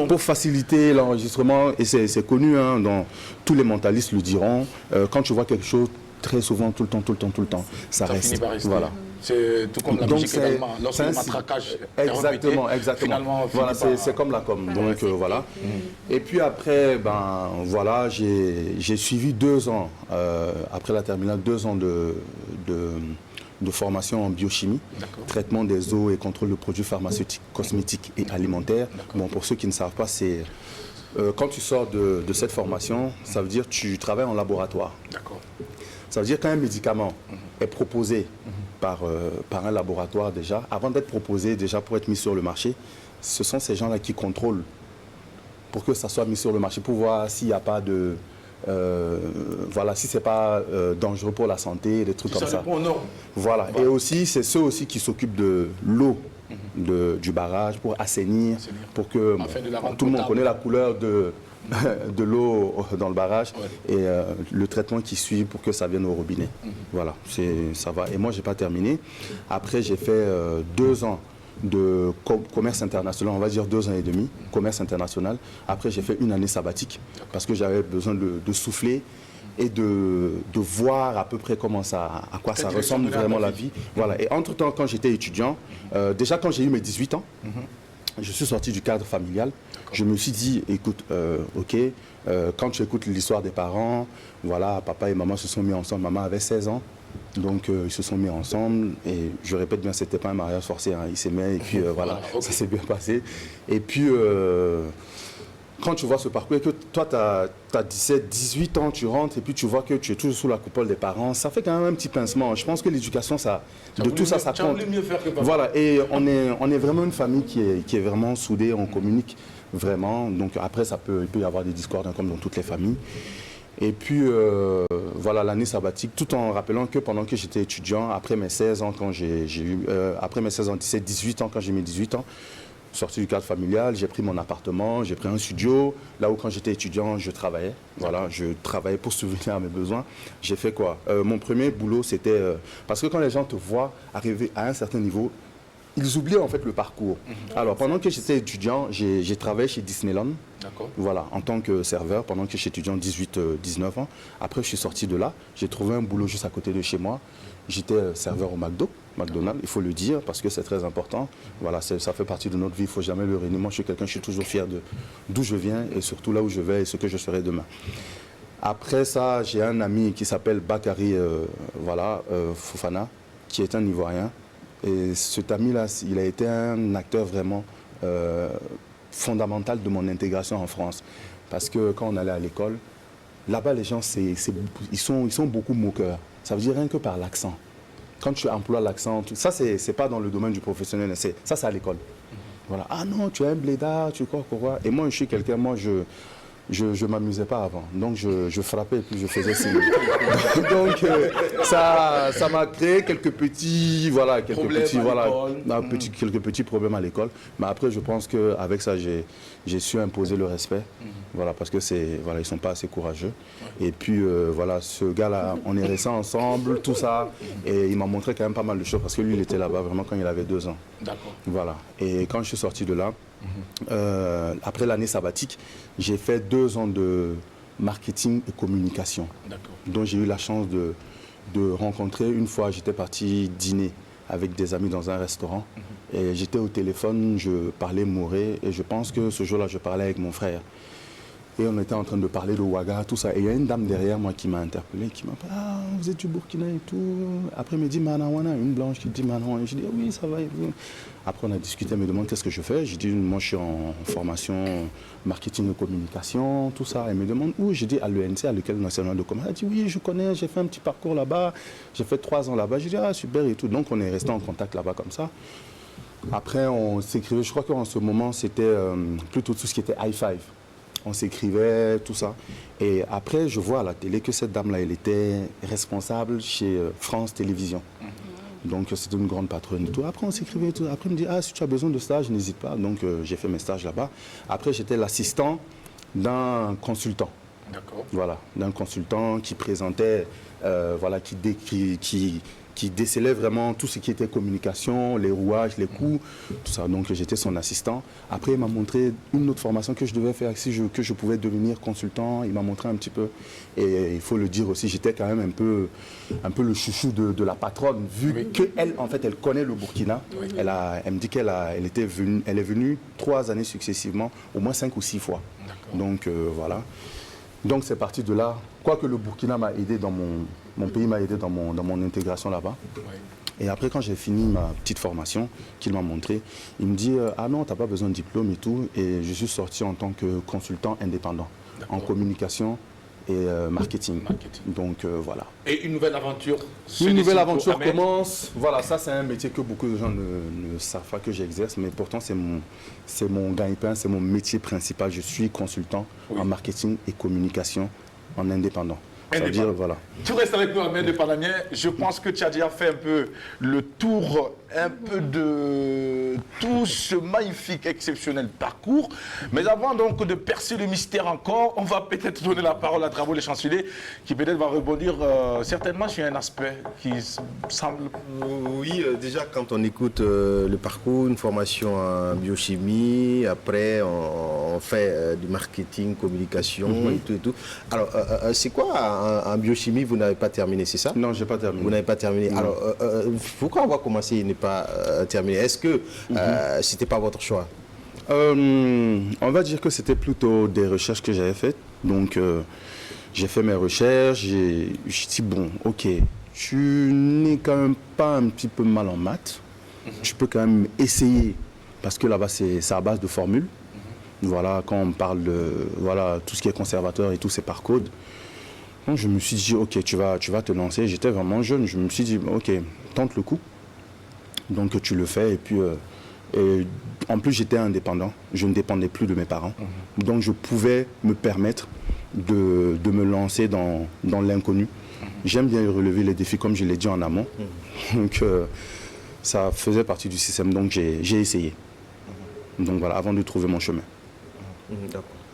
Pour faciliter l'enregistrement, et c'est connu, hein, dans, tous les mentalistes le diront, quand tu vois quelque chose très souvent, tout le temps, ça reste. Finit par rester. Voilà. C'est tout comme la musique également. Lorsque le matraquage est répété, finalement, voilà, c'est comme la com. Donc voilà. Et puis après, ben voilà, j'ai suivi 2 ans après la terminale, 2 ans de formation en biochimie, traitement des eaux et contrôle de produits pharmaceutiques, cosmétiques et alimentaires. Bon, pour ceux qui ne savent pas, c'est quand tu sors de cette formation, ça veut dire que tu travailles en laboratoire. Ça veut dire qu'un médicament est proposé par un laboratoire déjà, avant d'être proposé déjà pour être mis sur le marché, ce sont ces gens-là qui contrôlent pour que ça soit mis sur le marché, pour voir s'il n'y a pas de... voilà, si ce n'est pas dangereux pour la santé, des trucs comme ça. Voilà. Et aussi, c'est ceux aussi qui s'occupent de l'eau du barrage pour assainir, pour que tout le monde connaît la couleur de l'eau dans le barrage et le traitement qui suit pour que ça vienne au robinet. Voilà, ça va. Et moi, je n'ai pas terminé. Après, j'ai fait 2 ans de commerce international, on va dire 2 ans et demi, commerce international. Après, j'ai fait 1 année sabbatique parce que j'avais besoin de souffler et de voir à peu près à quoi ça ressemble vraiment la vie. Voilà. Et entre-temps, quand j'étais étudiant, déjà quand j'ai eu mes 18 ans, je suis sorti du cadre familial. Je me suis dit, écoute, ok, quand tu écoutes l'histoire des parents, voilà, papa et maman se sont mis ensemble. Maman avait 16 ans, donc ils se sont mis ensemble. Et je répète bien, c'était pas un mariage forcé, hein, ils s'aimaient et puis voilà, ça s'est bien passé. Et puis, quand tu vois ce parcours et que toi, tu as 17, 18 ans, tu rentres et puis tu vois que tu es toujours sous la coupole des parents, ça fait quand même un petit pincement. Je pense que l'éducation, ça compte. mieux faire que papa. Voilà, et on est vraiment une famille qui est vraiment soudée, on communique vraiment. Donc après, il peut y avoir des discordes comme dans toutes les familles. Et puis, voilà, l'année sabbatique, tout en rappelant que pendant que j'étais étudiant, après mes 16 ans, après mes 16 ans, 17, 18 ans, quand j'ai mes 18 ans, sorti du cadre familial, j'ai pris mon appartement, j'ai pris un studio, là où quand j'étais étudiant, je travaillais. Voilà, je travaillais pour subvenir à mes besoins. J'ai fait quoi? Mon premier boulot, c'était... parce que quand les gens te voient arriver à un certain niveau, ils oublient en fait le parcours. Alors, pendant que j'étais étudiant, j'ai travaillé chez Disneyland. D'accord. Voilà, en tant que serveur, pendant que j'étais étudiant, 18-19 ans. Après, je suis sorti de là. J'ai trouvé un boulot juste à côté de chez moi. J'étais serveur au McDonald's, il faut le dire, parce que c'est très important. Voilà, ça fait partie de notre vie, il ne faut jamais le renier. Moi, je suis toujours fier d'où je viens et surtout là où je vais et ce que je serai demain. Après ça, j'ai un ami qui s'appelle Bakary Fofana, qui est un Ivoirien. Et cet ami-là, il a été un acteur vraiment fondamental de mon intégration en France. Parce que quand on allait à l'école, là-bas, les gens, ils sont beaucoup moqueurs. Ça veut dire rien que par l'accent. Quand tu emploies l'accent, ça, c'est pas dans le domaine du professionnel, ça, c'est à l'école. Voilà. Ah non, tu es un blédard, tu crois quoi. Et moi, je suis quelqu'un, je m'amusais pas avant. Donc, je frappais et puis je faisais signe. Donc, ça m'a créé quelques petits problèmes à l'école. Mais après, je pense qu'avec ça, j'ai su imposer le respect. Voilà, parce que ils sont pas assez courageux. Et puis, voilà, ce gars-là, on est restés ensemble, tout ça. Et il m'a montré quand même pas mal de choses parce que lui, il était là-bas vraiment quand il avait 2 ans. D'accord. Voilà. Et quand je suis sorti de là, après l'année sabbatique, j'ai fait 2 ans de marketing et communication. Donc j'ai eu la chance de rencontrer, une fois j'étais parti dîner avec des amis dans un restaurant et j'étais au téléphone, je parlais mouré et je pense que ce jour-là je parlais avec mon frère. Et on était en train de parler de Ouaga, tout ça. Et il y a une dame derrière moi qui m'a interpellé, qui m'a dit « Ah, vous êtes du Burkina et tout ». Après, elle me dit « Manawana », une blanche qui dit « Manawana ». Je dis « Oui, ça va et vous ». Après, on a discuté, elle me demande qu'est-ce que je fais. J'ai dit « Moi, je suis en formation marketing et communication, tout ça ». Elle me demande où. J'ai dit « À l'ENC, à l'École nationale de commerce ». Elle dit « Oui, je connais, j'ai fait un petit parcours là-bas, j'ai fait 3 ans là-bas ». J'ai dit « Ah, super et tout ». Donc, on est resté en contact là-bas comme ça. Après, on s'écrivait, je crois qu'en ce moment, c'était plutôt tout ce qui était high five. On s'écrivait, tout ça. Et après, je vois à la télé que cette dame-là, elle était responsable chez France Télévisions. Donc, c'était une grande patronne et tout. Après, on s'écrivait et tout. Après, elle me dit, ah, si tu as besoin de stage, n'hésite pas. Donc, j'ai fait mes stages là-bas. Après, j'étais l'assistant d'un consultant. D'accord. Voilà, d'un consultant qui présentait, qui décelait vraiment tout ce qui était communication, les rouages, les coups, tout ça. Donc j'étais son assistant. Après, il m'a montré une autre formation que je devais faire que je pouvais devenir consultant. Il m'a montré un petit peu. Et il faut le dire aussi, j'étais quand même un peu le chouchou de la patronne, vu qu'elle, en fait, elle connaît le Burkina. Oui. Elle me dit qu'elle est venue 3 années successivement, au moins 5 ou 6 fois. Donc voilà. Donc c'est parti de là. Quoique le Burkina m'a aidé mon pays m'a aidé dans mon intégration là-bas. Oui. Et après, quand j'ai fini ma petite formation qu'il m'a montré, il me dit ah non, tu n'as pas besoin de diplôme et tout. Et je suis sorti en tant que consultant indépendant en communication et marketing. Donc voilà. Et une nouvelle aventure commence. Voilà, ça c'est un métier que beaucoup de gens ne savent pas que j'exerce, mais pourtant c'est mon gagne-pain, c'est mon métier principal. Je suis consultant en marketing et communication en indépendant. Ça veut dire, voilà. Tu restes avec nous, Ahmed de Palamien. Je pense que tu as déjà fait un peu le tour de tout ce magnifique, exceptionnel parcours. Mais avant donc de percer le mystère encore, on va peut-être donner la parole à Drabo le chancelier, qui peut-être va rebondir certainement sur un aspect qui semble... Oui, déjà quand on écoute le parcours, une formation en biochimie, après on fait du marketing, communication et tout. Alors, c'est quoi en biochimie, vous n'avez pas terminé, c'est ça? Non, je n'ai pas terminé. Vous n'avez pas terminé. Non. Alors, pourquoi on va commencer et ne pas terminer? Est-ce que ce n'était pas votre choix? On va dire que c'était plutôt des recherches que j'avais faites. Donc, j'ai fait mes recherches. J'ai dit, bon, ok, tu n'es quand même pas un petit peu mal en maths. Tu peux quand même essayer, parce que là-bas, c'est à base de formules. Voilà, quand on parle de voilà, tout ce qui est conservateur et tout, c'est par code. Donc, je me suis dit, ok, tu vas te lancer. J'étais vraiment jeune. Je me suis dit, ok, tente le coup. Donc tu le fais. Et puis, et en plus, j'étais indépendant. Je ne dépendais plus de mes parents. Donc je pouvais me permettre de me lancer dans l'inconnu. J'aime bien relever les défis, comme je l'ai dit en amont. Donc ça faisait partie du système. Donc j'ai essayé. Donc voilà, avant de trouver mon chemin.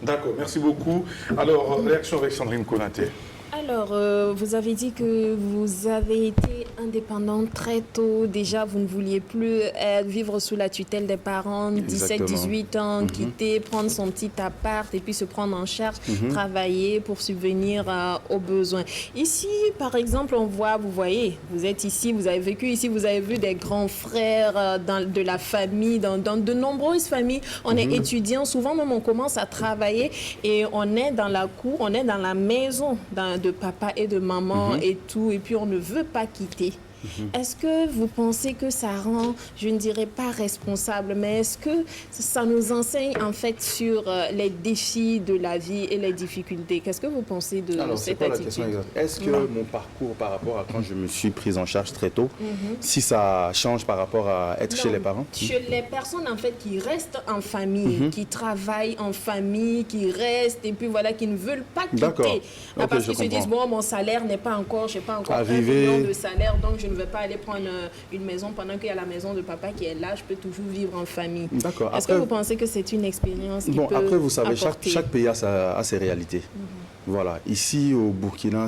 D'accord, merci beaucoup. Alors, réaction avec Sandrine Konaté. Alors, vous avez dit que vous avez été indépendante très tôt. Déjà, vous ne vouliez plus vivre sous la tutelle des parents, 17, 18 ans, quitter, prendre son petit appart et puis se prendre en charge, travailler pour subvenir aux besoins. Ici, par exemple, on voit, vous voyez, vous êtes ici, vous avez vécu ici, vous avez vu des grands frères de la famille, dans de nombreuses familles. On est étudiant, souvent même on commence à travailler et on est dans la cour, on est dans la maison de papa et de maman et tout, et puis on ne veut pas quitter. Est-ce que vous pensez que ça rend, je ne dirais pas responsable, mais est-ce que ça nous enseigne en fait sur les défis de la vie et les difficultés? Qu'est-ce que vous pensez de cette attitude? Est-ce que mon parcours par rapport à quand je me suis prise en charge très tôt, si ça change par rapport à être chez les parents? Chez les personnes en fait qui restent en famille, qui travaillent en famille, qui restent et puis voilà, qui ne veulent pas quitter. Parce qu'ils se disent, bon, mon salaire n'est pas encore, je n'ai pas encore arrivé. 1 million de salaire, donc je ne vais pas aller prendre une maison pendant qu'il y a la maison de papa qui est là, je peux toujours vivre en famille. D'accord. Est-ce que vous pensez que c'est une expérience qui peut après, vous savez, apporter... chaque pays a ses réalités. Voilà. Ici, au Burkina,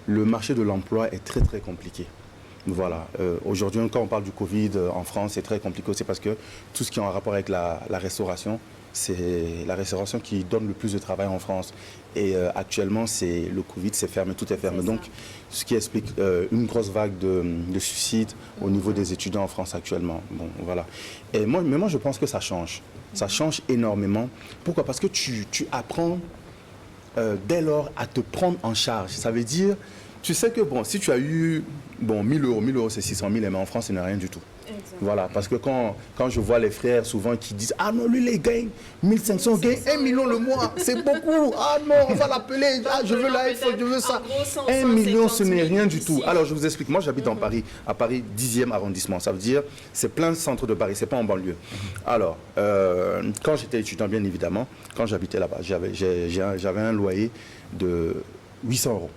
le marché de l'emploi est très, très compliqué. Voilà. Aujourd'hui, quand on parle du Covid en France, c'est très compliqué. C'est parce que tout ce qui est en rapport avec la restauration, c'est la restauration qui donne le plus de travail en France. Et actuellement, c'est le Covid, c'est fermé, tout est fermé. Donc, ce qui explique une grosse vague de suicides au niveau des étudiants en France actuellement. Bon, voilà. Et moi, je pense que ça change. Ça change énormément. Pourquoi? Parce que tu apprends dès lors à te prendre en charge. Ça veut dire, tu sais que bon, si tu as eu 1000 euros c'est 600 000, mais en France, ce n'est rien du tout. Exactement. Voilà, parce que quand je vois les frères souvent qui disent « Ah non, lui, il gagne 1500, gagne 1 million le mois, c'est beaucoup. Ah non, on va l'appeler, je veux l'iPhone, je veux ça. 1 million, ce n'est rien du tout. » Alors, je vous explique, moi, j'habite dans Paris, à Paris 10e arrondissement. Ça veut dire, c'est plein centre de Paris, c'est pas en banlieue. Alors, quand j'étais étudiant, bien évidemment, quand j'habitais là-bas, j'avais un loyer de 800 euros.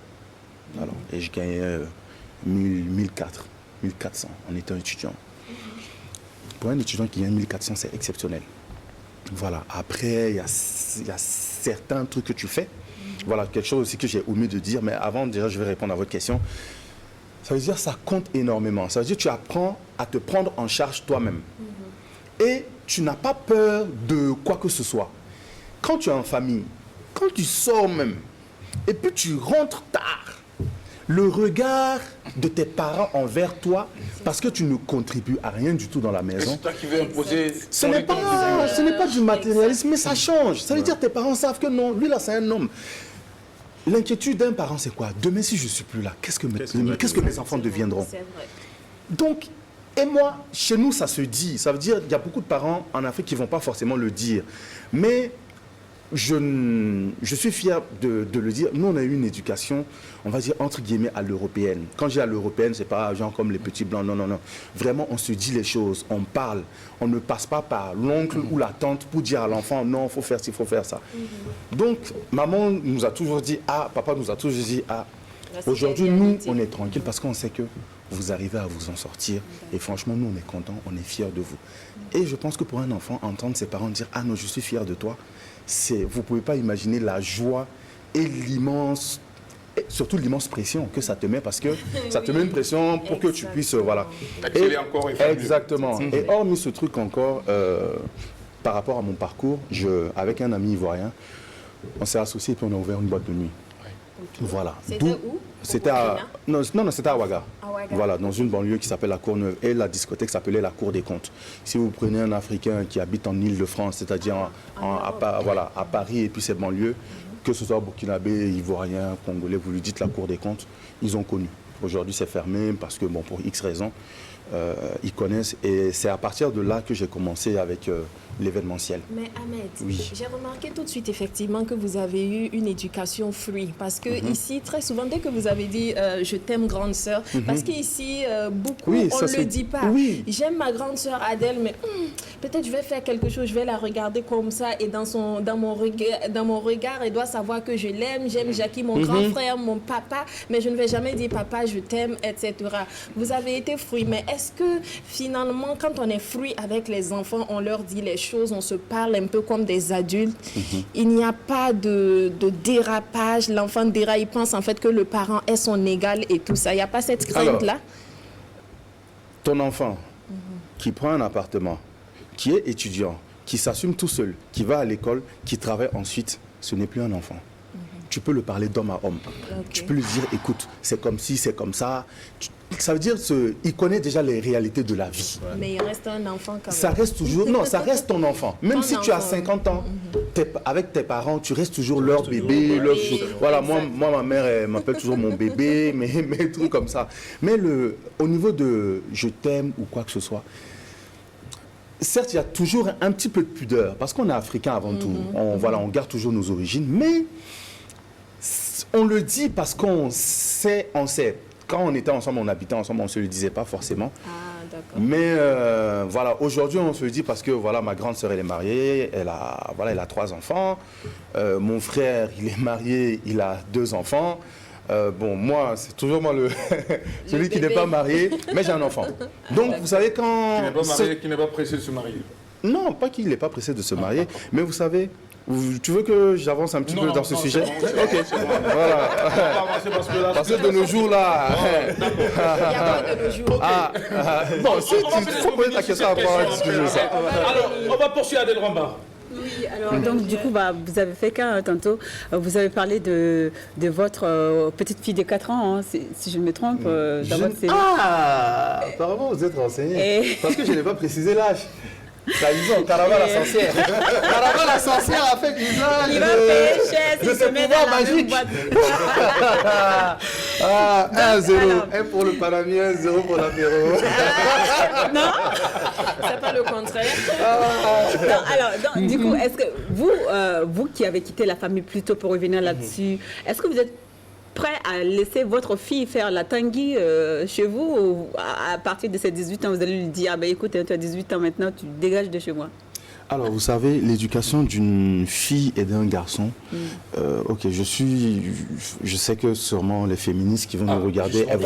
Alors, et je gagnais 1400 en étant étudiant. Pour un étudiant qui gagne 1400, c'est exceptionnel. Voilà. Après, il y a certains trucs que tu fais. Voilà, quelque chose aussi que j'ai omis de dire, mais avant, déjà, je vais répondre à votre question. Ça veut dire que ça compte énormément. Ça veut dire que tu apprends à te prendre en charge toi-même. Et tu n'as pas peur de quoi que ce soit. Quand tu es en famille, quand tu sors même, et puis tu rentres tard, le regard de tes parents envers toi, parce que tu ne contribues à rien du tout dans la maison. C'est toi qui veux imposer. Ce n'est pas du matérialisme, mais ça change. Ça veut dire que tes parents savent que non, lui là c'est un homme. L'inquiétude d'un parent c'est quoi? Demain si je ne suis plus là, qu'est-ce que mes enfants deviendront? C'est vrai. Donc, et moi, chez nous ça se dit. Ça veut dire qu'il y a beaucoup de parents en Afrique qui ne vont pas forcément le dire. Mais je suis fier de le dire. Nous, on a eu une éducation, on va dire, entre guillemets, à l'européenne. Quand je dis à l'européenne, c'est pas genre comme les petits blancs, non, non, non. Vraiment, on se dit les choses, on parle. On ne passe pas par l'oncle ou la tante pour dire à l'enfant, non, il faut faire ci, il faut faire ça. Donc, maman nous a toujours dit A, papa nous a toujours dit A. Aujourd'hui, nous, on est tranquille parce qu'on sait que vous arrivez à vous en sortir. Et franchement, nous, on est contents, on est fiers de vous. Et je pense que pour un enfant, entendre ses parents dire « Ah non, je suis fier de toi », vous ne pouvez pas imaginer la joie et l'immense, surtout l'immense pression que ça te met, parce que ça te met une pression pour que tu puisses, voilà. Exceller encore et faire mieux. Exactement. Et hormis ce truc encore, par rapport à mon parcours, avec un ami ivoirien, on s'est associés et puis on a ouvert une boîte de nuit. Voilà. C'était où? C'était c'était à Ouaga. Ouaga. Voilà, dans une banlieue qui s'appelle la Courneuve. Et la discothèque s'appelait la Cour des Comptes. Si vous prenez un Africain qui habite en Île-de-France, c'est-à-dire à Paris et puis ces banlieues, que ce soit burkinabé, ivoirien, congolais, vous lui dites la Cour des Comptes, ils ont connu. Aujourd'hui, c'est fermé parce que, bon, pour X raisons. ils connaissent. Et c'est à partir de là que j'ai commencé avec l'événementiel. Mais Ahmed, Oui. j'ai remarqué tout de suite effectivement que vous avez eu une éducation free. Parce que ici, très souvent, dès que vous avez dit je t'aime grande sœur, parce qu'ici, beaucoup, Oui, on ça, ne le c'est- dit pas. oui. J'aime ma grande sœur Adèle, mais peut-être je vais faire quelque chose, je vais la regarder comme ça et dans mon regard, elle doit savoir que je l'aime. J'aime Jackie, mon grand frère, mon papa, mais je ne vais jamais dire papa, je t'aime, etc. Vous avez été fruit, mais est-ce que finalement, quand on est fruit avec les enfants, on leur dit les choses, on se parle un peu comme des adultes, il n'y a pas de dérapage, l'enfant dérape, il pense en fait que le parent est son égal et tout ça. Il n'y a pas cette crainte-là? Ton enfant qui prend un appartement, qui est étudiant, qui s'assume tout seul, qui va à l'école, qui travaille ensuite, ce n'est plus un enfant. Tu peux le parler d'homme à homme. Tu peux lui dire, écoute, c'est comme ci, c'est comme ça. Ça veut dire il connaît déjà les réalités de la vie. Mais il reste un enfant quand même. Ça reste toujours, non, ça reste ton enfant. Même Ton si tu as enfant. 50 ans, avec tes parents, tu restes toujours leur bébé, leur chou. Voilà, moi, ma mère, elle m'appelle toujours mon bébé, mais tout comme ça. Mais au niveau de je t'aime ou quoi que ce soit, certes, il y a toujours un petit peu de pudeur, parce qu'on est africain avant tout. On garde toujours nos origines, mais on le dit parce qu'on sait. Quand on était ensemble, on habitait ensemble, on ne se le disait pas forcément. Ah, d'accord. Mais voilà, aujourd'hui, on se le dit parce que voilà, ma grande sœur, elle est mariée, elle a 3 enfants. Mon frère, il est marié, il a 2 enfants. Bon, moi, c'est toujours moi celui qui n'est bébé. pas marié, mais j'ai un enfant. Donc, vous savez, quand... Qui n'est pas marié, qui n'est pas pressé de se marier. Non, pas qu'il n'est pas pressé de se marier, mais vous savez, tu veux que j'avance un petit peu dans ce sujet? Ok, voilà. Parce que de nos jours, là... Il n'y a pas de nos jours. Bon, si tu faut poser ta question après, on va discuter ça. Alors, on va poursuivre Adèle Rambard. Oui, alors donc du coup, vous avez fait qu'un tantôt, vous avez parlé de votre petite fille de 4 ans, hein, si je ne me trompe, dans votre CV. Ah, apparemment vous êtes renseigné. Et- Parce que je n'ai pas précisé l'âge. Trahison, Caravane la sorcière. Caravane la sorcière a fait usage Il va payer cher de s'il ce se met dans pouvoir la même magique. boîte. 1-0. alors- 1 pour le Panamien, 0 pour l'apéro. C'est pas le contraire. Non, alors, du coup, est-ce que vous qui avez quitté la famille plus tôt pour revenir là-dessus, est-ce que vous êtes prêt à laisser votre fille faire la tanguy chez vous ou à partir de ses 18 ans, vous allez lui dire, ah ben écoute, tu as 18 ans maintenant, tu dégages de chez moi? Alors, vous savez, l'éducation d'une fille et d'un garçon, ok, je sais que sûrement les féministes qui vont nous regarder, elles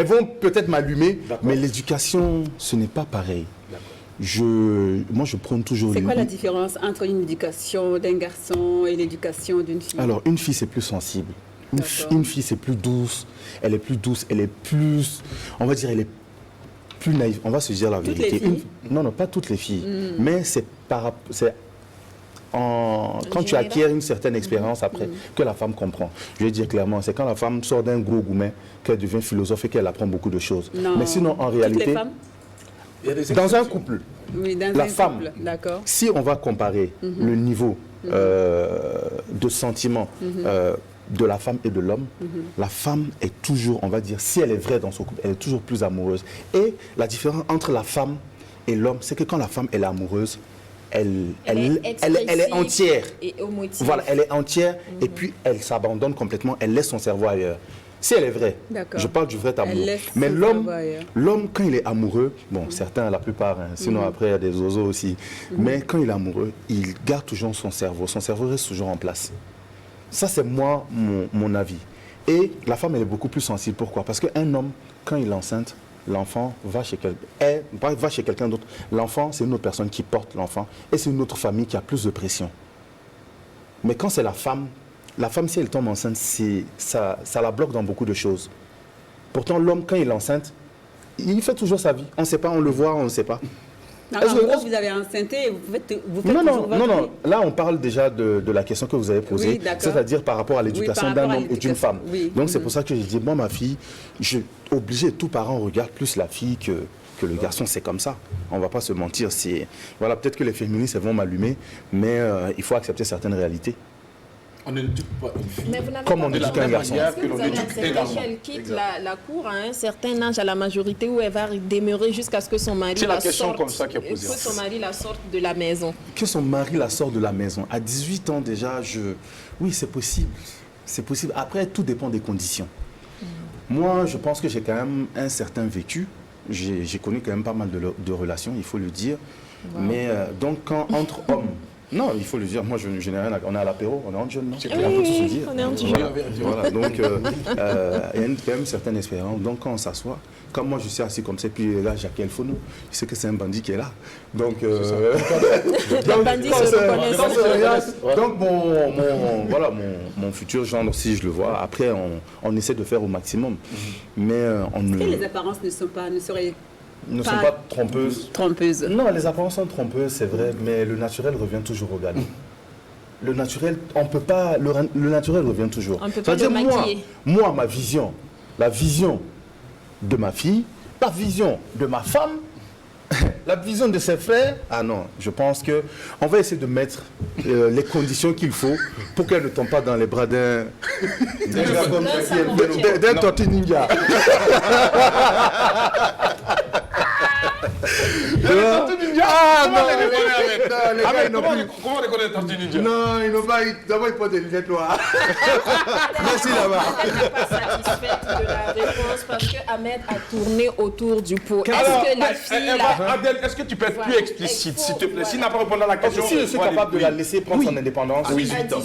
vont peut-être m'allumer, mais l'éducation, ce n'est pas pareil. Moi, je prône toujours... C'est quoi la différence entre une éducation d'un garçon et l'éducation d'une fille? Alors, une fille, c'est plus sensible. D'accord. Une fille, c'est plus douce. Elle est plus douce, elle est plus... On va dire, elle est plus naïve. On va se dire la Toutes vérité. les filles? Non, pas toutes les filles. Mais c'est quand tu général. acquiers une certaine expérience après que la femme comprend. Je vais dire clairement, c'est quand la femme sort d'un gros gourmet qu'elle devient philosophe et qu'elle apprend beaucoup de choses. Non. Mais sinon, en Toutes les réalité, femmes? dans un couple, Oui, dans la un femme, couple, d'accord. si on va comparer le niveau de sentiment de la femme et de l'homme, la femme est toujours, on va dire, si elle est vraie dans son couple, elle est toujours plus amoureuse. Et la différence entre la femme et l'homme, c'est que quand la femme elle est amoureuse, elle est entière. Et émotive. Voilà, elle est entière et puis elle s'abandonne complètement, elle laisse son cerveau ailleurs. Si elle est vraie, D'accord. je parle du vrai amour. Elle laisse Mais son l'homme, cerveau ailleurs. l'homme, quand il est amoureux, bon, certains, la plupart, hein, sinon après il y a des oiseaux aussi, mais quand il est amoureux, il garde toujours son cerveau reste toujours en place. Ça, c'est moi, mon avis. Et la femme, elle est beaucoup plus sensible. Pourquoi? Parce qu'un homme, quand il est enceinte, l'enfant va chez quelqu'un d'autre. L'enfant, c'est une autre personne qui porte l'enfant. Et c'est une autre famille qui a plus de pression. Mais quand c'est la femme, si elle tombe enceinte, ça la bloque dans beaucoup de choses. Pourtant, l'homme, quand il est enceinte, il fait toujours sa vie. On ne sait pas, on le voit, on ne sait pas. Non, Est-ce en que- gros, vous avez enceinté et vous faites Non, toujours votre vie. Là, on parle déjà de la question que vous avez posée, Oui, d'accord. c'est-à-dire par rapport à l'éducation Oui, par d'un rapport à homme ou d'une l'éducation, femme. oui. Donc, c'est pour ça que j'ai dit, moi, ma fille, obligé, tout parent regarde plus la fille que le garçon, c'est comme ça. On ne va pas se mentir. Voilà, peut-être que les féministes elles vont m'allumer, mais il faut accepter certaines réalités. On ne tue pas une fille. Mais vous n'avez Comme pas on peur éduque un garçon. Est-ce que Que vous l'on avez éduque accepté également. qu'elle quitte la cour à un certain âge, à la majorité, où elle va demeurer jusqu'à ce que son mari C'est la la question sorte, comme ça qui est posée. que son mari la sorte de la maison? Que son mari la sort de la maison. À 18 ans déjà, oui, c'est possible. C'est possible. Après, tout dépend des conditions. Moi, je pense que j'ai quand même un certain vécu. J'ai connu quand même pas mal de relations, il faut le dire. Mais donc, quand entre hommes, non, il faut le dire, moi, je n'ai rien à... On est à l'apéro, on est en jeune, non? Oui, On peut tout se oui, dire. on est en jeune. Voilà, donc, il y a quand même une certaine expérience. Donc, quand on s'assoit, comme moi, je suis assis comme ça, puis là, Jacques Elfono, je sais que c'est un bandit qui est là. Donc, Les bandits se reconnaissent. donc mon futur gendre, si je le vois, après, on essaie de faire au maximum. Mais on Et les ne apparences ne seraient sont pas trompeuses. trompeuses. Non, les apparences sont trompeuses, c'est vrai, mais le naturel revient toujours au galop. Le naturel, on peut pas, le naturel revient toujours. On ne peut pas C'est-à-dire, le maquiller. moi, ma vision, la vision de ma fille, la vision de ma femme, la vision de ses frères, ah non, je pense que on va essayer de mettre les conditions qu'il faut pour qu'elle ne tombe pas dans les bras d'un tortue ninja. Ah non, Comment on reconnaît les Tortues Ninja? non, ils n'ont pas eu. D'abord, ils portent des lunettes noires. Merci là-bas. Elle n'est pas satisfaite de la réponse parce que Ahmed a tourné autour du pot. Alors, Est-ce que la fille là... Adèle, est-ce que tu peux être plus Voilà. explicite, Il faut- s'il te plaît? S'il voilà. n'a pas répondu à la question, Si je suis on va aller- capable de oui. la laisser prendre son indépendance, À 18 ans.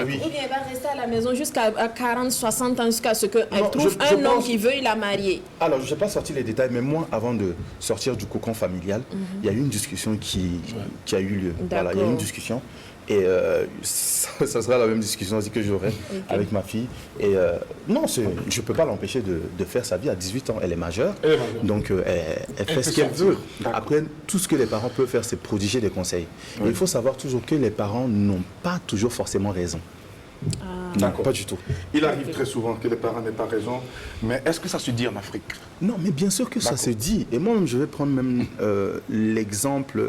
Oui. Ou bien elle va rester à la maison jusqu'à 40, 60 ans, jusqu'à ce qu'elle Non, trouve je un homme pense- qui veuille la marier. Alors, je n'ai pas sorti les détails, mais moi, avant de sortir du cocon familial, il y a eu une discussion qui a eu lieu. Voilà, il y a eu une discussion. Et ça sera la même discussion aussi que j'aurai avec ma fille. Et non, je ne peux pas l'empêcher de faire sa vie à 18 ans. Elle est majeure. Donc, elle fait ce qu'elle veut. Après, tout ce que les parents peuvent faire, c'est prodiguer des conseils. Et il faut savoir toujours que les parents n'ont pas toujours forcément raison. Non, D'accord. pas du tout. Il arrive très souvent que les parents n'aient pas raison, mais est-ce que ça se dit en Afrique? Non, mais bien sûr que ça se dit. Et moi, je vais prendre même l'exemple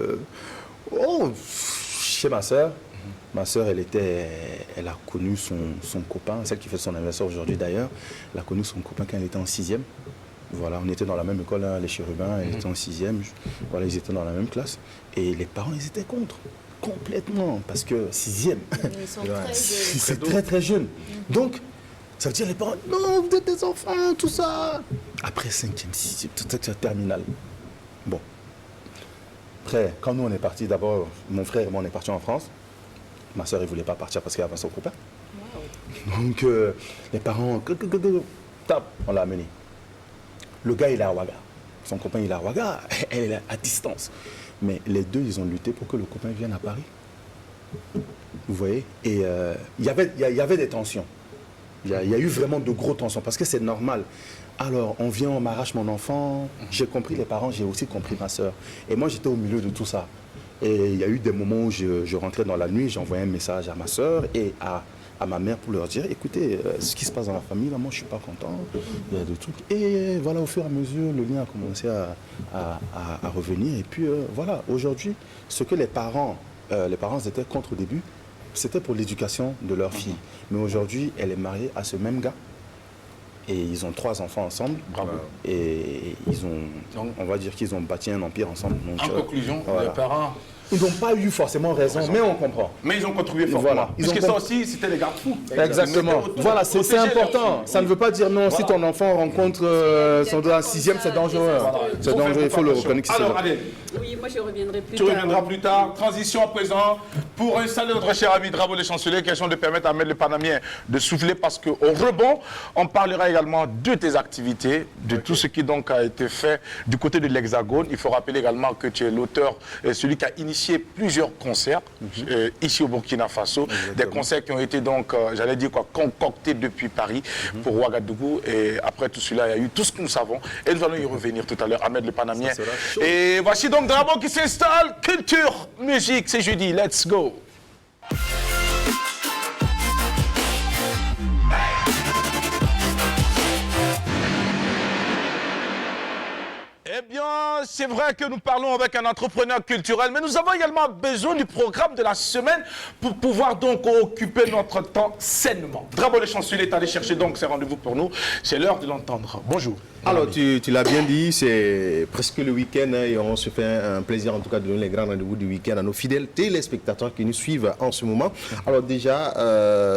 chez ma sœur. Ma sœur, elle a connu son copain, celle qui fait son anniversaire aujourd'hui d'ailleurs. Elle a connu son copain quand elle était en 6e. Voilà, on était dans la même école, hein, les Chérubins, elle était en 6e. Voilà, ils étaient dans la même classe. Et les parents, ils étaient contre. Complètement. Parce que 6e, Ils sont très jeunes. c'est très très jeune. Donc, ça veut dire les parents, non, vous êtes des enfants, tout ça. Après 5e, 6e, tout ça, terminale. Bon. Après, quand nous on est partis, d'abord, mon frère et moi on est partis en France. Ma soeur, elle ne voulait pas partir parce qu'elle avait son copain. Donc, les parents, tap, on l'a amené. Le gars, il est à Ouaga. Son copain, il est à Ouaga. Elle est à distance. Mais les deux, ils ont lutté pour que le copain vienne à Paris. Vous voyez? Et il y avait des tensions. Il y a eu vraiment de gros tensions parce que c'est normal. Alors, on vient, on m'arrache mon enfant. J'ai compris les parents, j'ai aussi compris ma soeur. Et moi, j'étais au milieu de tout ça. Et il y a eu des moments où je rentrais dans la nuit, j'envoyais un message à ma soeur et à ma mère pour leur dire, écoutez, ce qui se passe dans la famille, là, moi, je ne suis pas content. Il y a des trucs. Et voilà, au fur et à mesure, le lien a commencé à revenir. Et puis, voilà, aujourd'hui, ce que les parents étaient contre au début, c'était pour l'éducation de leur fille. Mais aujourd'hui, elle est mariée à ce même gars. Et ils ont 3 enfants ensemble. Bravo. Et on va dire qu'ils ont bâti un empire ensemble. Donc, En conclusion, voilà. les parents... Ils n'ont pas eu forcément raison, mais on comprend. Mais ils ont contribué fortement. Voilà. Ils Parce ont que ça compris. aussi, c'était les garde-fous. Exactement. Ils mettaient autour, Voilà, c'est protéger important. leur- Ça ne veut pas dire non, si ton enfant rencontre son doigt en 6e, c'est dangereux. C'est dangereux, il faut le reconnaître. que c'est Alors, vrai. allez, Oui, moi je reviendrai plus tu tard. reviendras plus tard. Transition à présent pour installer notre cher ami Drabo le chancelier. Question de permettre à Ahmed le Panamien de souffler parce qu'au rebond, on parlera également de tes activités, de tout ce qui donc a été fait du côté de l'Hexagone. Il faut rappeler également que tu es l'auteur et celui qui a initié plusieurs concerts ici au Burkina Faso. Des concerts qui ont été donc, j'allais dire quoi, concoctés depuis Paris pour Ouagadougou. Et après tout cela, il y a eu tout ce que nous savons. Et nous allons y revenir tout à l'heure. Ahmed le Panamien. Ça sera chaud. Et voici donc Drabo qui s'installe. Culture, musique, c'est jeudi. Let's go. Eh bien, c'est vrai que nous parlons avec un entrepreneur culturel, mais nous avons également besoin du programme de la semaine pour pouvoir donc occuper notre temps sainement. Drabo le chancelier est allé chercher donc ces rendez-vous pour nous. C'est l'heure de l'entendre. Bonjour. Alors, tu l'as bien dit, c'est presque le week-end hein, et on se fait un plaisir en tout cas de donner les grands rendez-vous du week-end à nos fidèles téléspectateurs qui nous suivent en ce moment. Alors déjà,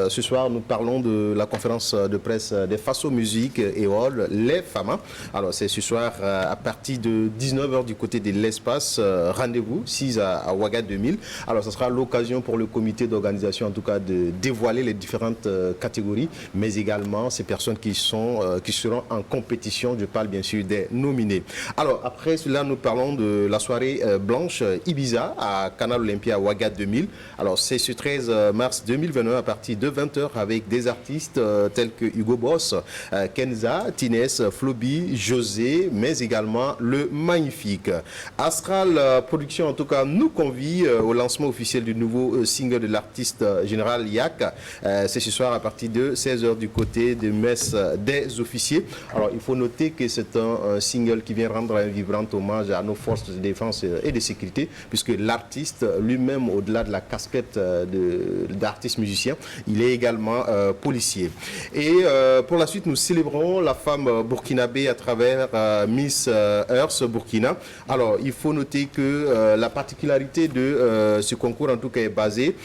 ce soir, nous parlons de la conférence de presse des Faso Musique et Hall, les FAMA. Alors, c'est ce soir à partir de 19h du côté de l'espace, rendez-vous, 6 à Ouaga 2000. Alors, ce sera l'occasion pour le comité d'organisation en tout cas de dévoiler les différentes catégories, mais également ces personnes qui seront en compétition. Je parle bien sûr des nominés. Alors après cela, nous parlons de la soirée blanche Ibiza à Canal Olympia Ouaga 2000. Alors c'est ce 13 mars 2021 à partir de 20h avec des artistes tels que Hugo Boss, Kenza, Tines, Floby, José, mais également le Magnifique. Astral Production en tout cas nous convie au lancement officiel du nouveau single de l'artiste Général Yak. C'est ce soir à partir de 16h du côté de Messe des officiers. Alors il faut noter que c'est un single qui vient rendre un vibrant hommage à nos forces de défense et de sécurité, puisque l'artiste lui-même, au-delà de la casquette d'artiste musicien, il est également policier. Et pour la suite, nous célébrons la femme burkinabé à travers Miss Earth Burkina. Alors, il faut noter que la particularité de ce concours, en tout cas, est basée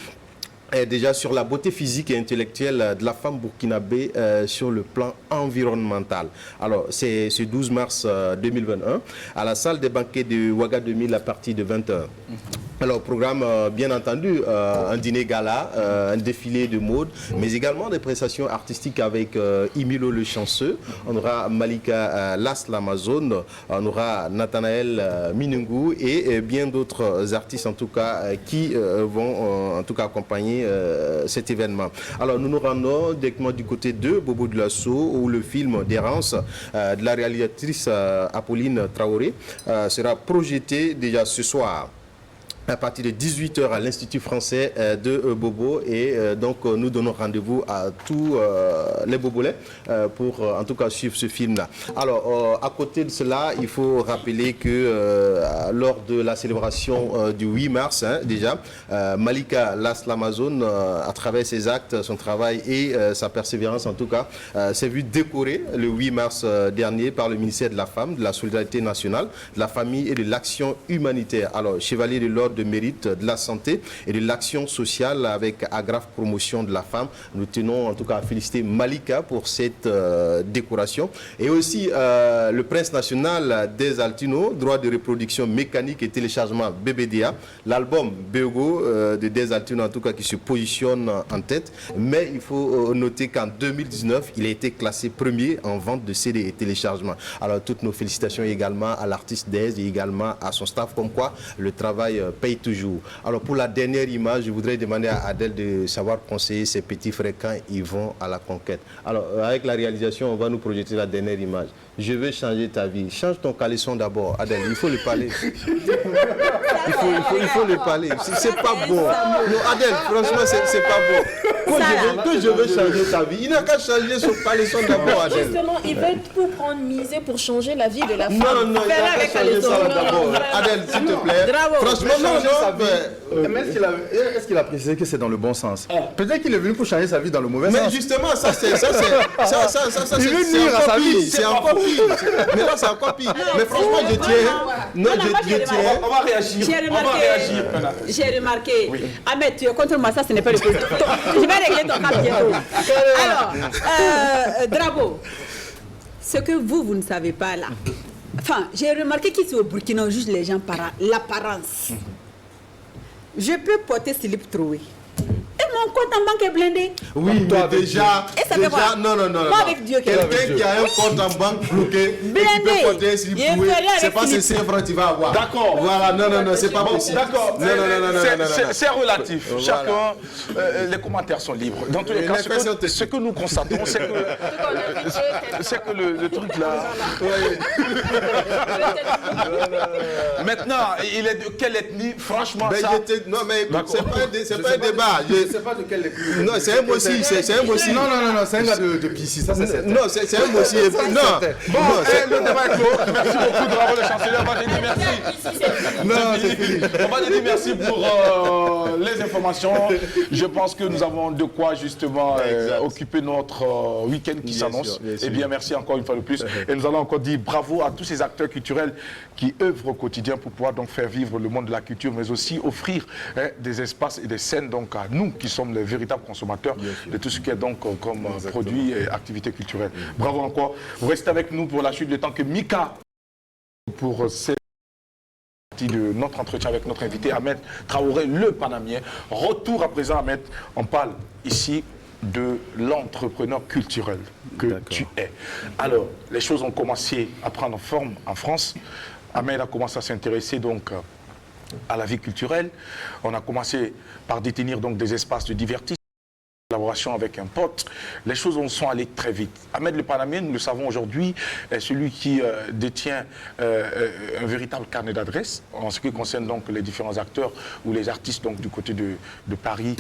déjà sur la beauté physique et intellectuelle de la femme burkinabé sur le plan environnemental. Alors, c'est ce 12 mars 2021 à la salle des banquets de Ouaga 2000 à partir de 20h. Alors, programme, bien entendu, un dîner gala, un défilé de mode, mais également des prestations artistiques avec Imilo le chanceux. On aura Malika Las l'Amazone, on aura Nathanaël Minungu et bien d'autres artistes, en tout cas, qui vont en tout cas accompagner cet événement. Alors, nous nous rendons directement du côté de Bobo de Lasso, où le film d'Errance de la réalisatrice Apolline Traoré sera projeté déjà ce soir à partir de 18h à l'Institut français de Bobo et donc nous donnons rendez-vous à tous les Bobolais pour en tout cas suivre ce film-là. Alors à côté de cela, il faut rappeler que lors de la célébration du 8 mars déjà, Malika Las l'Amazone à travers ses actes, son travail et sa persévérance en tout cas s'est vue décorée le 8 mars dernier par le ministère de la Femme, de la Solidarité nationale, de la Famille et de l'Action humanitaire. Alors chevalier de l'ordre de mérite de la santé et de l'action sociale avec Agraf Promotion de la Femme. Nous tenons en tout cas à féliciter Malika pour cette décoration. Et aussi le prince national des Altinos, droit de reproduction mécanique et téléchargement BBDA, l'album Bego de Des Altinos en tout cas qui se positionne en tête. Mais il faut noter qu'en 2019, il a été classé premier en vente de CD et téléchargement. Alors toutes nos félicitations également à l'artiste Des et également à son staff, comme quoi le travail paye toujours. Alors pour la dernière image, je voudrais demander à Adèle de savoir conseiller ses petits frères quand ils vont à la conquête. Alors avec la réalisation, on va nous projeter la dernière image. Je veux changer ta vie. Change ton caleçon d'abord. Adèle, il faut lui parler. il faut lui parler. C'est pas bon. Non, Adèle, franchement, c'est pas bon. Que je veux changer ta vie. Il n'a qu'à changer son caleçon d'abord, Adèle. Justement, il veut tout prendre misé pour changer la vie de la femme. Non, il n'a qu'à changer ça d'abord. Adèle, s'il te plaît. Franchement, non. Mais est-ce qu'il a précisé que c'est dans le bon sens? Peut-être qu'il est venu pour changer sa vie dans le mauvais sens. Mais justement, ça c'est nuire à sa vie. C'est encore pire. Mais là, c'est encore pire. Mais franchement, je tiens. Non, je tiens. On va réagir. J'ai remarqué. Ahmed, tu es contre moi, ça ce n'est pas le positif. Je vais régler ton cas bientôt. Alors, Drabo, ce que vous ne savez pas là. Enfin, j'ai remarqué qu'ici au Burkina, on juge les gens par l'apparence. Je peux porter slip troué. Et mon compte en banque est blindé. Oui, mais déjà, et ça fait quoi? Non. Moi avec Dieu. Quelqu'un qui a un compte en banque bloqué, blindé, qui peut porter un slip troué, c'est pas ces 5 francs qu'il va avoir. D'accord. Voilà, non, c'est pas possible. D'accord. Non. C'est relatif. Voilà. Chacun, les commentaires sont libres. Dans tous les cas, ce que nous constatons, c'est que le truc là. Maintenant, il est de quelle ethnie? Franchement, ça. Non, mais c'est pas un débat. pas de quel est plus. Non, c'est un Bossi, c'est un Bossi. Non, c'est un gars de Pissi, ça c'est certain. Non, c'est un Bossi. Non, Bon, le débat est clos. Merci beaucoup, bravo le chancelier. On va te dire merci. Non, c'est fini. On va te dire merci pour les informations. Je pense que nous avons de quoi justement occuper notre week-end qui s'annonce. Eh bien, merci encore une fois de plus. Et nous allons encore dire bravo à tous ces acteurs culturels qui œuvrent au quotidien pour pouvoir donc faire vivre le monde de la culture, mais aussi offrir des espaces et des scènes donc à nous qui sommes les véritables consommateurs de tout ce qui est donc comme produits et activités culturelles. Bravo encore. Vous restez avec nous pour la suite de temps que Mika pour cette partie de notre entretien avec notre invité Ahmed Traoré, le Panamien. Retour à présent, Ahmed, on parle ici de l'entrepreneur culturel que tu es. Alors, les choses ont commencé à prendre forme en France. Ahmed a commencé à s'intéresser donc à la vie culturelle. On a commencé par détenir donc des espaces de divertissement, collaboration avec un pote. Les choses sont allées très vite. Ahmed le Panamien, nous le savons aujourd'hui, est celui qui détient un véritable carnet d'adresses en ce qui concerne donc les différents acteurs ou les artistes donc du côté de Paris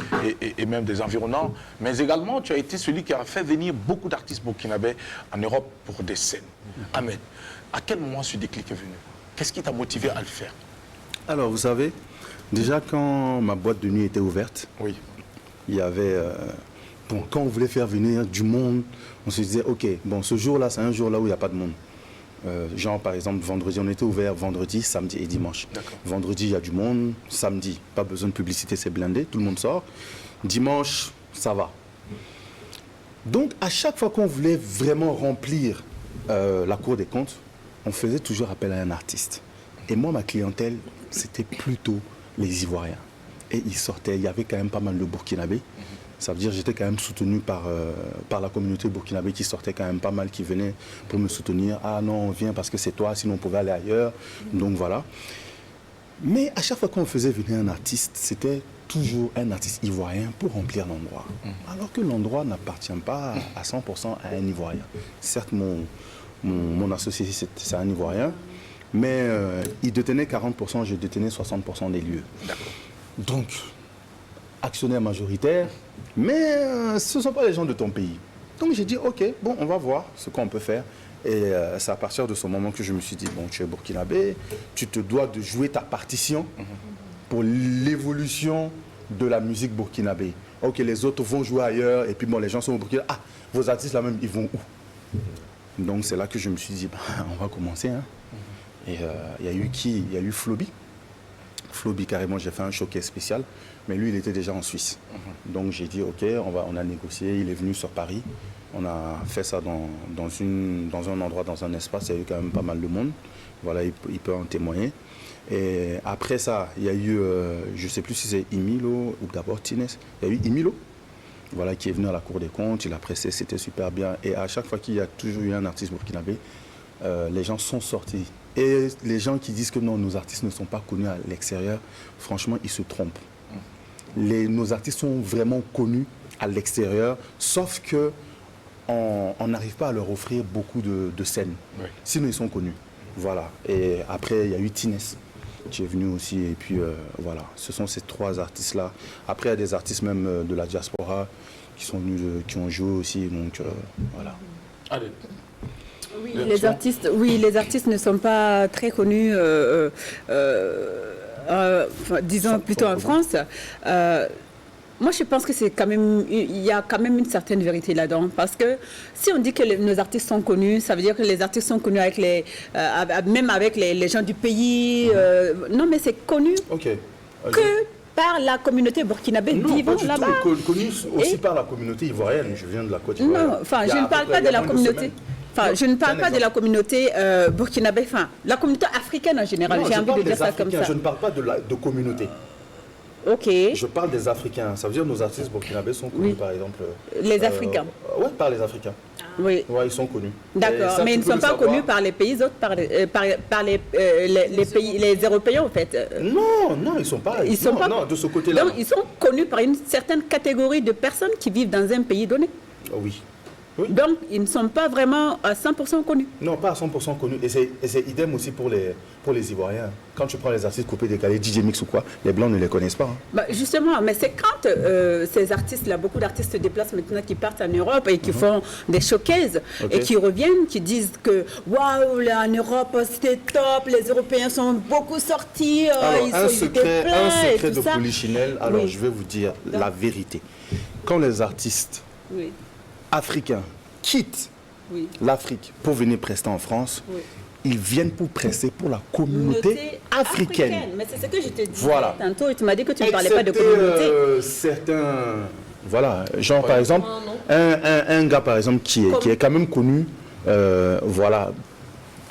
et même des environnants. Mais également, tu as été celui qui a fait venir beaucoup d'artistes burkinabés en Europe pour des scènes. Ahmed, à quel moment ce déclic est venu? Qu'est-ce qui t'a motivé à le faire? Alors, vous savez, déjà quand ma boîte de nuit était ouverte, oui. Il y avait... bon, quand on voulait faire venir du monde, on se disait, ok, bon, ce jour-là, c'est un jour là où il n'y a pas de monde. Genre, par exemple, vendredi, on était ouvert vendredi, samedi et dimanche. Vendredi, il y a du monde. Samedi, pas besoin de publicité, c'est blindé, tout le monde sort. Dimanche, ça va. Donc, à chaque fois qu'on voulait vraiment remplir la Cour des comptes, on faisait toujours appel à un artiste. Et moi, ma clientèle, c'était plutôt les Ivoiriens. Et ils sortaient, il y avait quand même pas mal de Burkinabés. Ça veut dire que j'étais quand même soutenu par la communauté burkinabé qui sortait quand même pas mal, qui venait pour me soutenir. Ah non, on vient parce que c'est toi, sinon on pouvait aller ailleurs. Donc voilà. Mais à chaque fois qu'on faisait venir un artiste, c'était toujours un artiste ivoirien pour remplir l'endroit. Alors que l'endroit n'appartient pas à 100% à un Ivoirien. Certes, mon associé, c'est un Ivoirien, mais il détenait 40%, je détenais 60% des lieux. Donc, actionnaire majoritaire, mais ce ne sont pas les gens de ton pays. Donc j'ai dit, ok, bon, on va voir ce qu'on peut faire. Et c'est à partir de ce moment que je me suis dit, bon, tu es burkinabé, tu te dois de jouer ta partition pour l'évolution de la musique burkinabé. Ok, les autres vont jouer ailleurs, et puis bon, les gens sont au Burkina. Ah, vos artistes là-même, ils vont où? Donc c'est là que je me suis dit, bah, on va commencer. Hein. Et il y a eu qui? Il y a eu Floby. Floby, carrément, j'ai fait un showcase spécial, mais lui, il était déjà en Suisse. Donc j'ai dit, ok, on a négocié, il est venu sur Paris. On a fait ça dans un endroit, dans un espace, il y a eu quand même pas mal de monde. Voilà, il peut en témoigner. Et après ça, il y a eu, je ne sais plus si c'est Imilo ou d'abord Tines, il y a eu Imilo, voilà, qui est venu à la Cour des comptes, il a pressé, c'était super bien. Et à chaque fois qu'il y a toujours eu un artiste burkinabé, les gens sont sortis. Et les gens qui disent que non, nos artistes ne sont pas connus à l'extérieur, franchement, ils se trompent. Nos artistes sont vraiment connus à l'extérieur, sauf que on n'arrive pas à leur offrir beaucoup de scènes. Oui. Sinon, ils sont connus. Voilà. Et après, il y a eu Tines qui est venu aussi. Et puis, voilà. Ce sont ces trois artistes-là. Après, il y a des artistes même de la diaspora qui sont venus, qui ont joué aussi. Donc, voilà. Allez. Oui, les artistes ne sont pas très connus, disons plutôt en France. Moi, je pense que c'est quand même, il y a quand même une certaine vérité là-dedans, parce que si on dit que nos artistes sont connus, ça veut dire que les artistes sont connus avec même avec les gens du pays. Non, mais c'est connu que par la communauté burkinabé vivant là-bas. Connu aussi par la communauté ivoirienne. Je viens de la Côte d'Ivoire. Non, enfin, je ne parle pas de la communauté. Enfin, je ne parle pas de la communauté burkinabé, enfin, la communauté africaine en général, j'ai envie de dire ça comme ça. Je ne parle pas de communauté. Ok. Je parle des Africains. Ça veut dire que nos artistes burkinabés sont connus, par exemple. Les Africains. Oui, par les Africains. Oui. Ouais, ils sont connus. D'accord, mais ils ne sont pas connus par les pays autres, par les pays, les Européens, en fait. Non, ils ne sont pas. Non, de ce côté-là. Donc, ils sont connus par une certaine catégorie de personnes qui vivent dans un pays donné. Oui. Oui. Donc, ils ne sont pas vraiment à 100% connus. Non, pas à 100% connus. Et c'est idem aussi pour les Ivoiriens. Quand tu prends les artistes coupés, décalés, DJ Mix ou quoi, les Blancs ne les connaissent pas. Hein. Bah, justement, mais c'est quand ces artistes-là, beaucoup d'artistes se déplacent maintenant, qui partent en Europe et qui font des showcases et qui reviennent, qui disent que waouh, là en Europe c'était top, les Européens sont beaucoup sortis, Alors, ils un étaient pleins et secret tout de ça. Polichinelle, alors Oui. je vais vous dire la vérité. Quand les artistes Oui, africains quittent oui. l'Afrique pour venir prester en France, Oui. ils viennent pour prester pour la communauté africaine. Mais c'est ce que je te dis. Voilà. Tantôt, tu m'as dit que tu ne parlais pas de Excepté, communauté. certains, voilà, genre par exemple, un gars par exemple qui est quand même connu, voilà,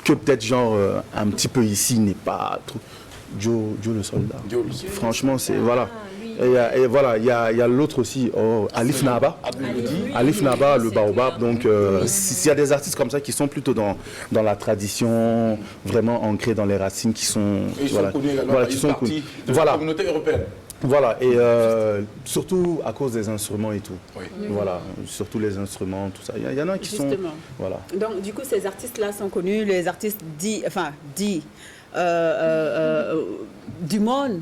que peut-être genre un petit peu ici n'est pas trop. Joe le soldat. Franchement, c'est voilà. Et voilà, il y a l'autre aussi, Alif Naba. Alif Naba, le Baobab. Donc, s'il y a des artistes comme ça qui sont plutôt dans la tradition, vraiment ancrés dans les racines, qui sont. Ils sont Voilà, connus également voilà, par qui une sont partie connus. de la Voilà. communauté européenne. Voilà, et surtout à cause des instruments et tout. Oui. Voilà, surtout les instruments, tout ça. Il y en a qui sont. Justement. Voilà. Donc, du coup, ces artistes-là sont connus, les artistes dits du monde.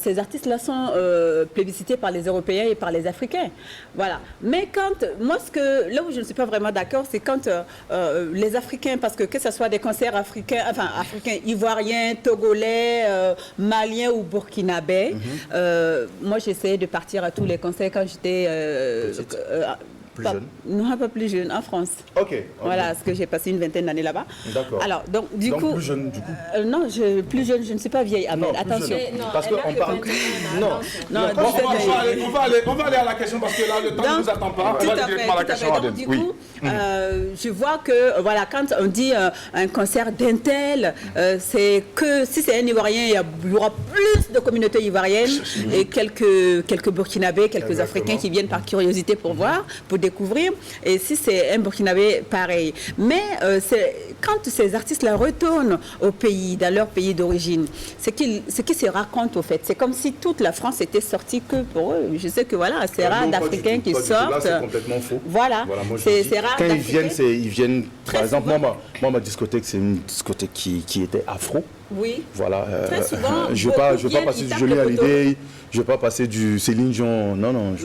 Ces artistes-là sont plébiscités par les Européens et par les Africains. Voilà. Mais là où je ne suis pas vraiment d'accord, c'est quand les Africains, parce que ce soit des concerts africains, ivoiriens, togolais, maliens ou burkinabés, moi j'essayais de partir à tous les concerts quand j'étais Plus jeune. Non, pas plus jeune, en France. Ok. Voilà, parce que j'ai passé une vingtaine d'années là-bas. D'accord. Alors, donc, du coup... plus jeune, du coup. non, plus jeune, je ne suis pas vieille, Ahmed, Non, plus attention. jeune. Non, Parce elle a qu'on que parle. 21 ans, Non. attention. Non, Quand du je- fait, On va aller à la question parce que là, le temps ne nous attend pas. On Tout va à aller fait, directement à la tout à question fait. Adèle. Donc, du Oui. coup, je vois que, voilà, quand on dit un concert d'intel, c'est que si c'est un Ivoirien, il y aura plus de communautés ivoiriennes et quelques Burkinabés, quelques Africains qui viennent par curiosité pour voir, pour découvrir. Et si c'est un Burkinabé, pareil. Mais quand ces artistes-là retournent au pays, dans leur pays d'origine, ce qu'ils se racontent, au fait, c'est comme si toute la France était sortie que pour eux. Je sais que, voilà, c'est rare Non, pas du d'Africains tout, qui pas du tout. Là, sortent. c'est complètement faux. Voilà, moi, je c'est le dis. rare Quand ils d'Africains. viennent, Très par exemple, souvent. moi, ma discothèque, c'est une discothèque qui était afro. Oui. Voilà. Très souvent, je ne vais pas beaucoup passer viennent, du ils Johnny tapent le Hallyday, je ne vais pas passer du Céline Dion. Non,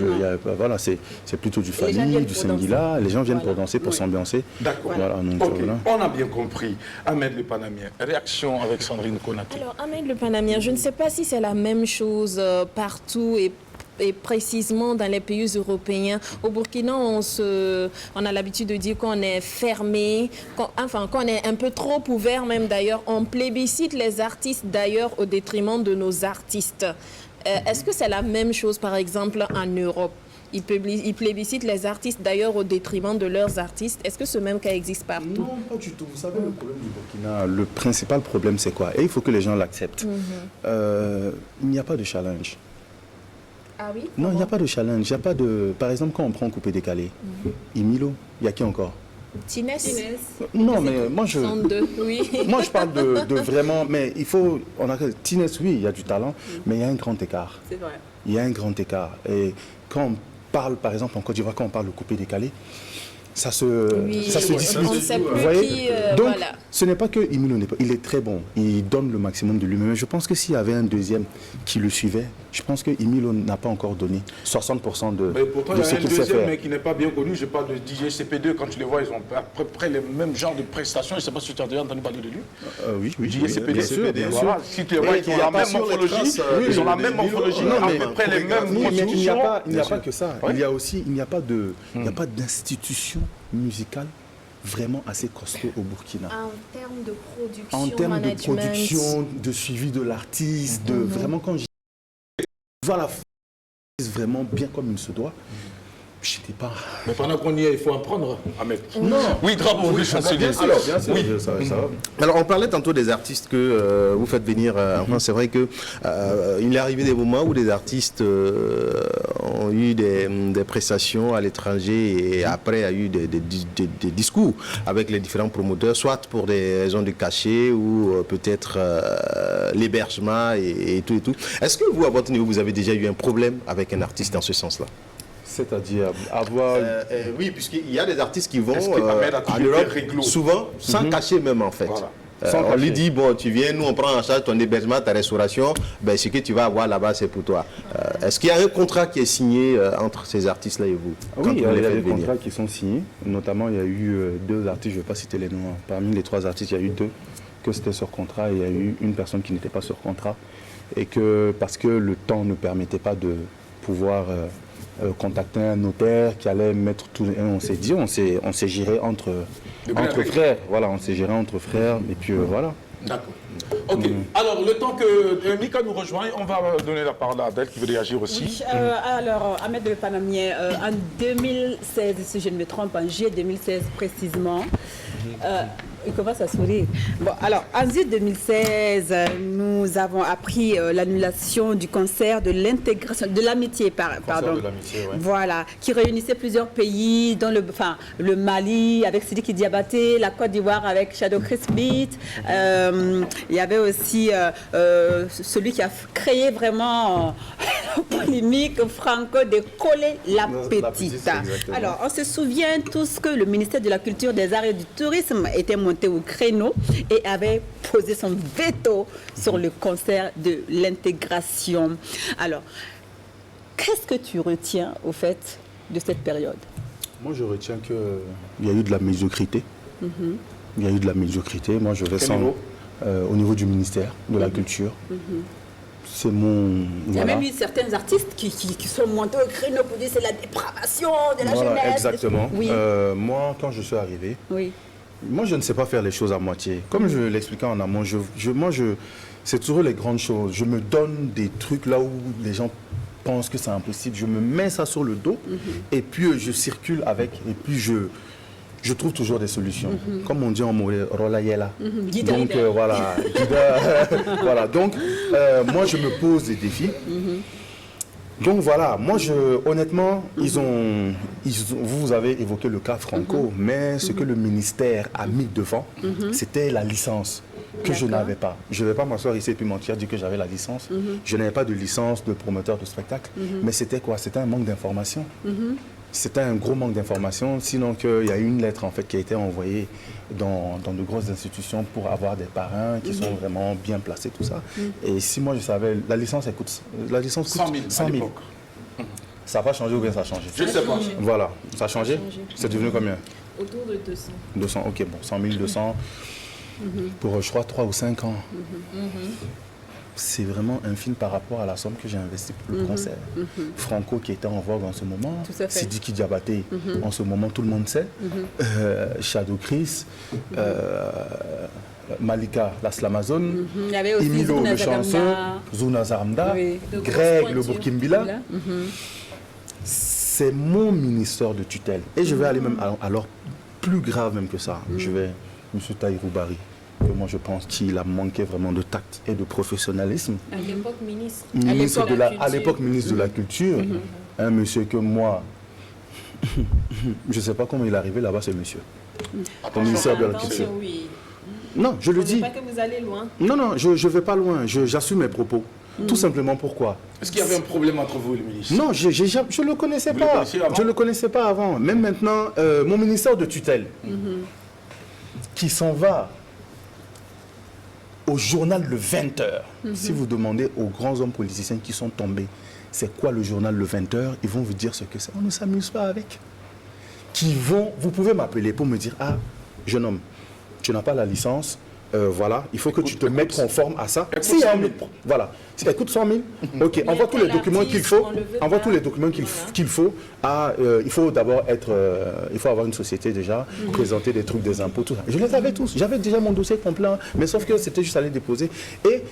voilà, c'est plutôt du gens Fanny, viennent du pour Singila. Les gens viennent pour Voilà. danser, pour Oui. s'ambiancer. D'accord. Voilà, donc, Ok, voilà. on a bien compris. Ahmed le Panamien, réaction avec Sandrine Konaté. Alors, Ahmed le Panamien, je ne sais pas si c'est la même chose partout et précisément dans les pays européens. Au Burkina, on a l'habitude de dire qu'on est fermé, qu'on est un peu trop ouvert même d'ailleurs. On plébiscite les artistes d'ailleurs au détriment de nos artistes. Est-ce que c'est la même chose par exemple en Europe? Ils plébiscitent les artistes d'ailleurs au détriment de leurs artistes. Est-ce que ce même cas existe partout? Non, pas du tout. Vous savez, le problème du Burkina, le principal problème, c'est quoi? Et il faut que les gens l'acceptent. Il n'y a pas de challenge. Ah oui? Non, il n'y a pas de challenge. Il y a pas de... Par exemple, quand on prend coupé décalé, Imilo, il y a qui encore? Tinès? Non, mais moi je... 102, oui. Moi, je parle de vraiment... Mais il faut... Tinès, oui, il y a du talent, mais il y a un grand écart. C'est vrai. Il y a un grand écart. Et quand on parle, par exemple, en Côte d'Ivoire, quand on parle de coupé décalé, ça se dispute. On ne sait Vous plus voyez? qui... Donc, voilà. ce n'est pas que Imilo n'est pas... Il est très bon. Il donne le maximum de lui-même. Mais je pense que s'il y avait un deuxième qui le suivait, je pense que Imilo n'a pas encore donné 60% Mais pourtant, de il y ce a un qu'il sait deuxième, faire. mais qui n'est pas bien connu. Je parle de DJ CP2. Quand tu les vois, ils ont à peu près les mêmes genres de prestations. Je ne sais pas si tu as déjà entendu parler de lui. Oui, oui. DJ CP2. bien sûr, bien sûr. Voilà. Si tu les vois, Et ils ont il y a la pas même sur les morphologie. traces, Ils ont la des même Milo. morphologie, Non, à mais peu près les mêmes Oui, mais il n'y a constructions. pas, Bien sûr. que ça. Ouais. Il y a aussi, il n'y a pas d'institution musicale vraiment assez costaud au Burkina. En termes de production, En termes de management. production, de suivi de l'artiste, de vraiment quand je vois la vraiment bien comme il se doit, je n'étais pas... Mais pendant qu'on y est, il faut apprendre à mettre. Non. Oui, bravo, oui, chancelier. Bien sûr, Oui. ça va. Alors, on parlait tantôt des artistes que vous faites venir en France. C'est vrai que il est arrivé des moments où des artistes ont eu des prestations à l'étranger et après a eu des discours avec les différents promoteurs, soit pour des raisons de cachet ou peut-être l'hébergement et tout et tout. Est-ce que vous, à votre niveau, vous avez déjà eu un problème avec un artiste dans ce sens-là? C'est-à-dire avoir... Oui, puisqu'il y a des artistes qui vont Est-ce que Ahmed a en toujours Europe, été réglo? souvent sans cacher même en fait. Voilà. Sans On cacher. lui dit, bon, tu viens, nous on prend en charge ton hébergement, ta restauration, ben, ce que tu vas avoir là-bas, c'est pour toi. Est-ce qu'il y a un contrat qui est signé entre ces artistes-là et vous Oui, quand il y vous a les faites des venir? contrats qui sont signés. Notamment, il y a eu 2 artistes, je ne vais pas citer les noms. Parmi les 3 artistes, il y a eu 2 que c'était sur contrat et il y a eu une personne qui n'était pas sur contrat. Et que parce que le temps ne permettait pas de pouvoir contacter un notaire qui allait mettre tout... Et on s'est dit, on s'est géré entre frères. Voilà, on s'est géré entre frères et puis voilà. D'accord. Ok. Alors, le temps que Mika nous rejoigne, on va donner la parole à Adèle qui veut réagir aussi. Oui, alors, Ahmed Le Panamien, en 2016, si je ne me trompe, en juillet 2016 précisément, il commence à sourire. Bon, alors, en juillet 2016, nous avons appris l'annulation du concert de l'intégration, de l'amitié, pardon. de l'amitié, ouais. Voilà, qui réunissait plusieurs pays, dont le Mali avec Sidiki Diabaté, la Côte d'Ivoire avec Shadow Chris Beat. Il y avait aussi celui qui a créé vraiment la polémique, Franco de Collé la Petite. Exactement. Alors, on se souvient tous que le ministère de la Culture, des Arts et du Tourisme était monté au créneau et avait posé son veto sur le concert de l'intégration. Alors, qu'est-ce que tu retiens au fait de cette période? Moi, je retiens qu'il y a eu de la médiocrité. Il y a eu de la médiocrité. Moi, je ressens niveau au niveau du ministère de la Culture. C'est mon... Il y a voilà. même eu certains artistes qui sont montés au créneau pour dire c'est la dépravation de la Voilà, jeunesse. exactement. Oui. Moi, quand je suis arrivé, Oui. moi, je ne sais pas faire les choses à moitié. Comme je l'expliquais en amont, c'est toujours les grandes choses. Je me donne des trucs là où les gens pensent que c'est impossible. Je me mets ça sur le dos et puis je circule avec et puis je trouve toujours des solutions. Comme on dit en mot, rolayela. Guida. Donc voilà, voilà. Donc moi, je me pose des défis. Donc voilà, moi honnêtement, vous avez évoqué le cas Franco, mais ce que le ministère a mis devant, c'était la licence que je n'avais pas. Je ne vais pas m'asseoir ici et puis mentir, dire que j'avais la licence. Je n'avais pas de licence de promoteur de spectacle, mais c'était quoi? C'était un manque d'information. C'était un gros manque d'information, sinon qu'il y a une lettre en fait qui a été envoyée dans de grosses institutions pour avoir des parrains qui sont vraiment bien placés, tout ça. Et si moi je savais, la licence coûte 100 000. Ça n'a pas changé ou bien ça a changé? Je ne sais pas. Voilà, ça a changé? C'est devenu combien? Autour de 200. 200, ok, bon, 100 000, 200 pour je crois 3 ou 5 ans. C'est vraiment infime par rapport à la somme que j'ai investie pour le concert. Franco qui était en vogue en ce moment, Tout à fait. Sidiki Diabaté en ce moment, tout le monde sait, Shadow Chris, Malika Laslamazone, Il y avait aussi Emilio Zuna le chanceux, Zagamda. Zuna Zaramda, Oui. De grosses Greg le pointures. Burkimbila. Là. C'est mon ministère de tutelle. Et je vais aller même alors plus grave même que ça. Je vais, M. Tahirou Barry, que moi je pense qu'il a manqué vraiment de tact et de professionnalisme. À l'époque, ministre. Ministre de la, Culture. à l'époque ministre de la Culture, un monsieur que moi, je ne sais pas comment il est arrivé là-bas, ce monsieur. Au ministère de la Culture. Attention, oui. Non, je le Ne dis. pas que vous allez loin. Non, non, je ne vais pas loin. J'assume mes propos. Tout simplement pourquoi? Est-ce qu'il y avait un problème entre vous et le ministre? Non, je ne le connaissais Vous le pas. connaissiez avant? Je ne le connaissais pas avant. Même maintenant, mon ministère de tutelle, qui s'en va au journal le 20h. Si vous demandez aux grands hommes politiciens qui sont tombés, c'est quoi le journal le 20h, ils vont vous dire ce que c'est. On ne s'amuse pas avec. Vous pouvez m'appeler pour me dire, ah, jeune homme, tu n'as pas la licence, voilà, il faut que tu te mettes conforme à ça. Écoute Si, 100 hein, 000. voilà, si, écoute 100 000, ok, envoie tous les documents qu'il faut, on le veut envoie pas. tous les documents qu'il faut. Il faut d'abord il faut avoir une société déjà, présenter des trucs, des impôts, tout ça. Je les avais tous, j'avais déjà mon dossier complet, hein, mais sauf que c'était juste aller déposer. Et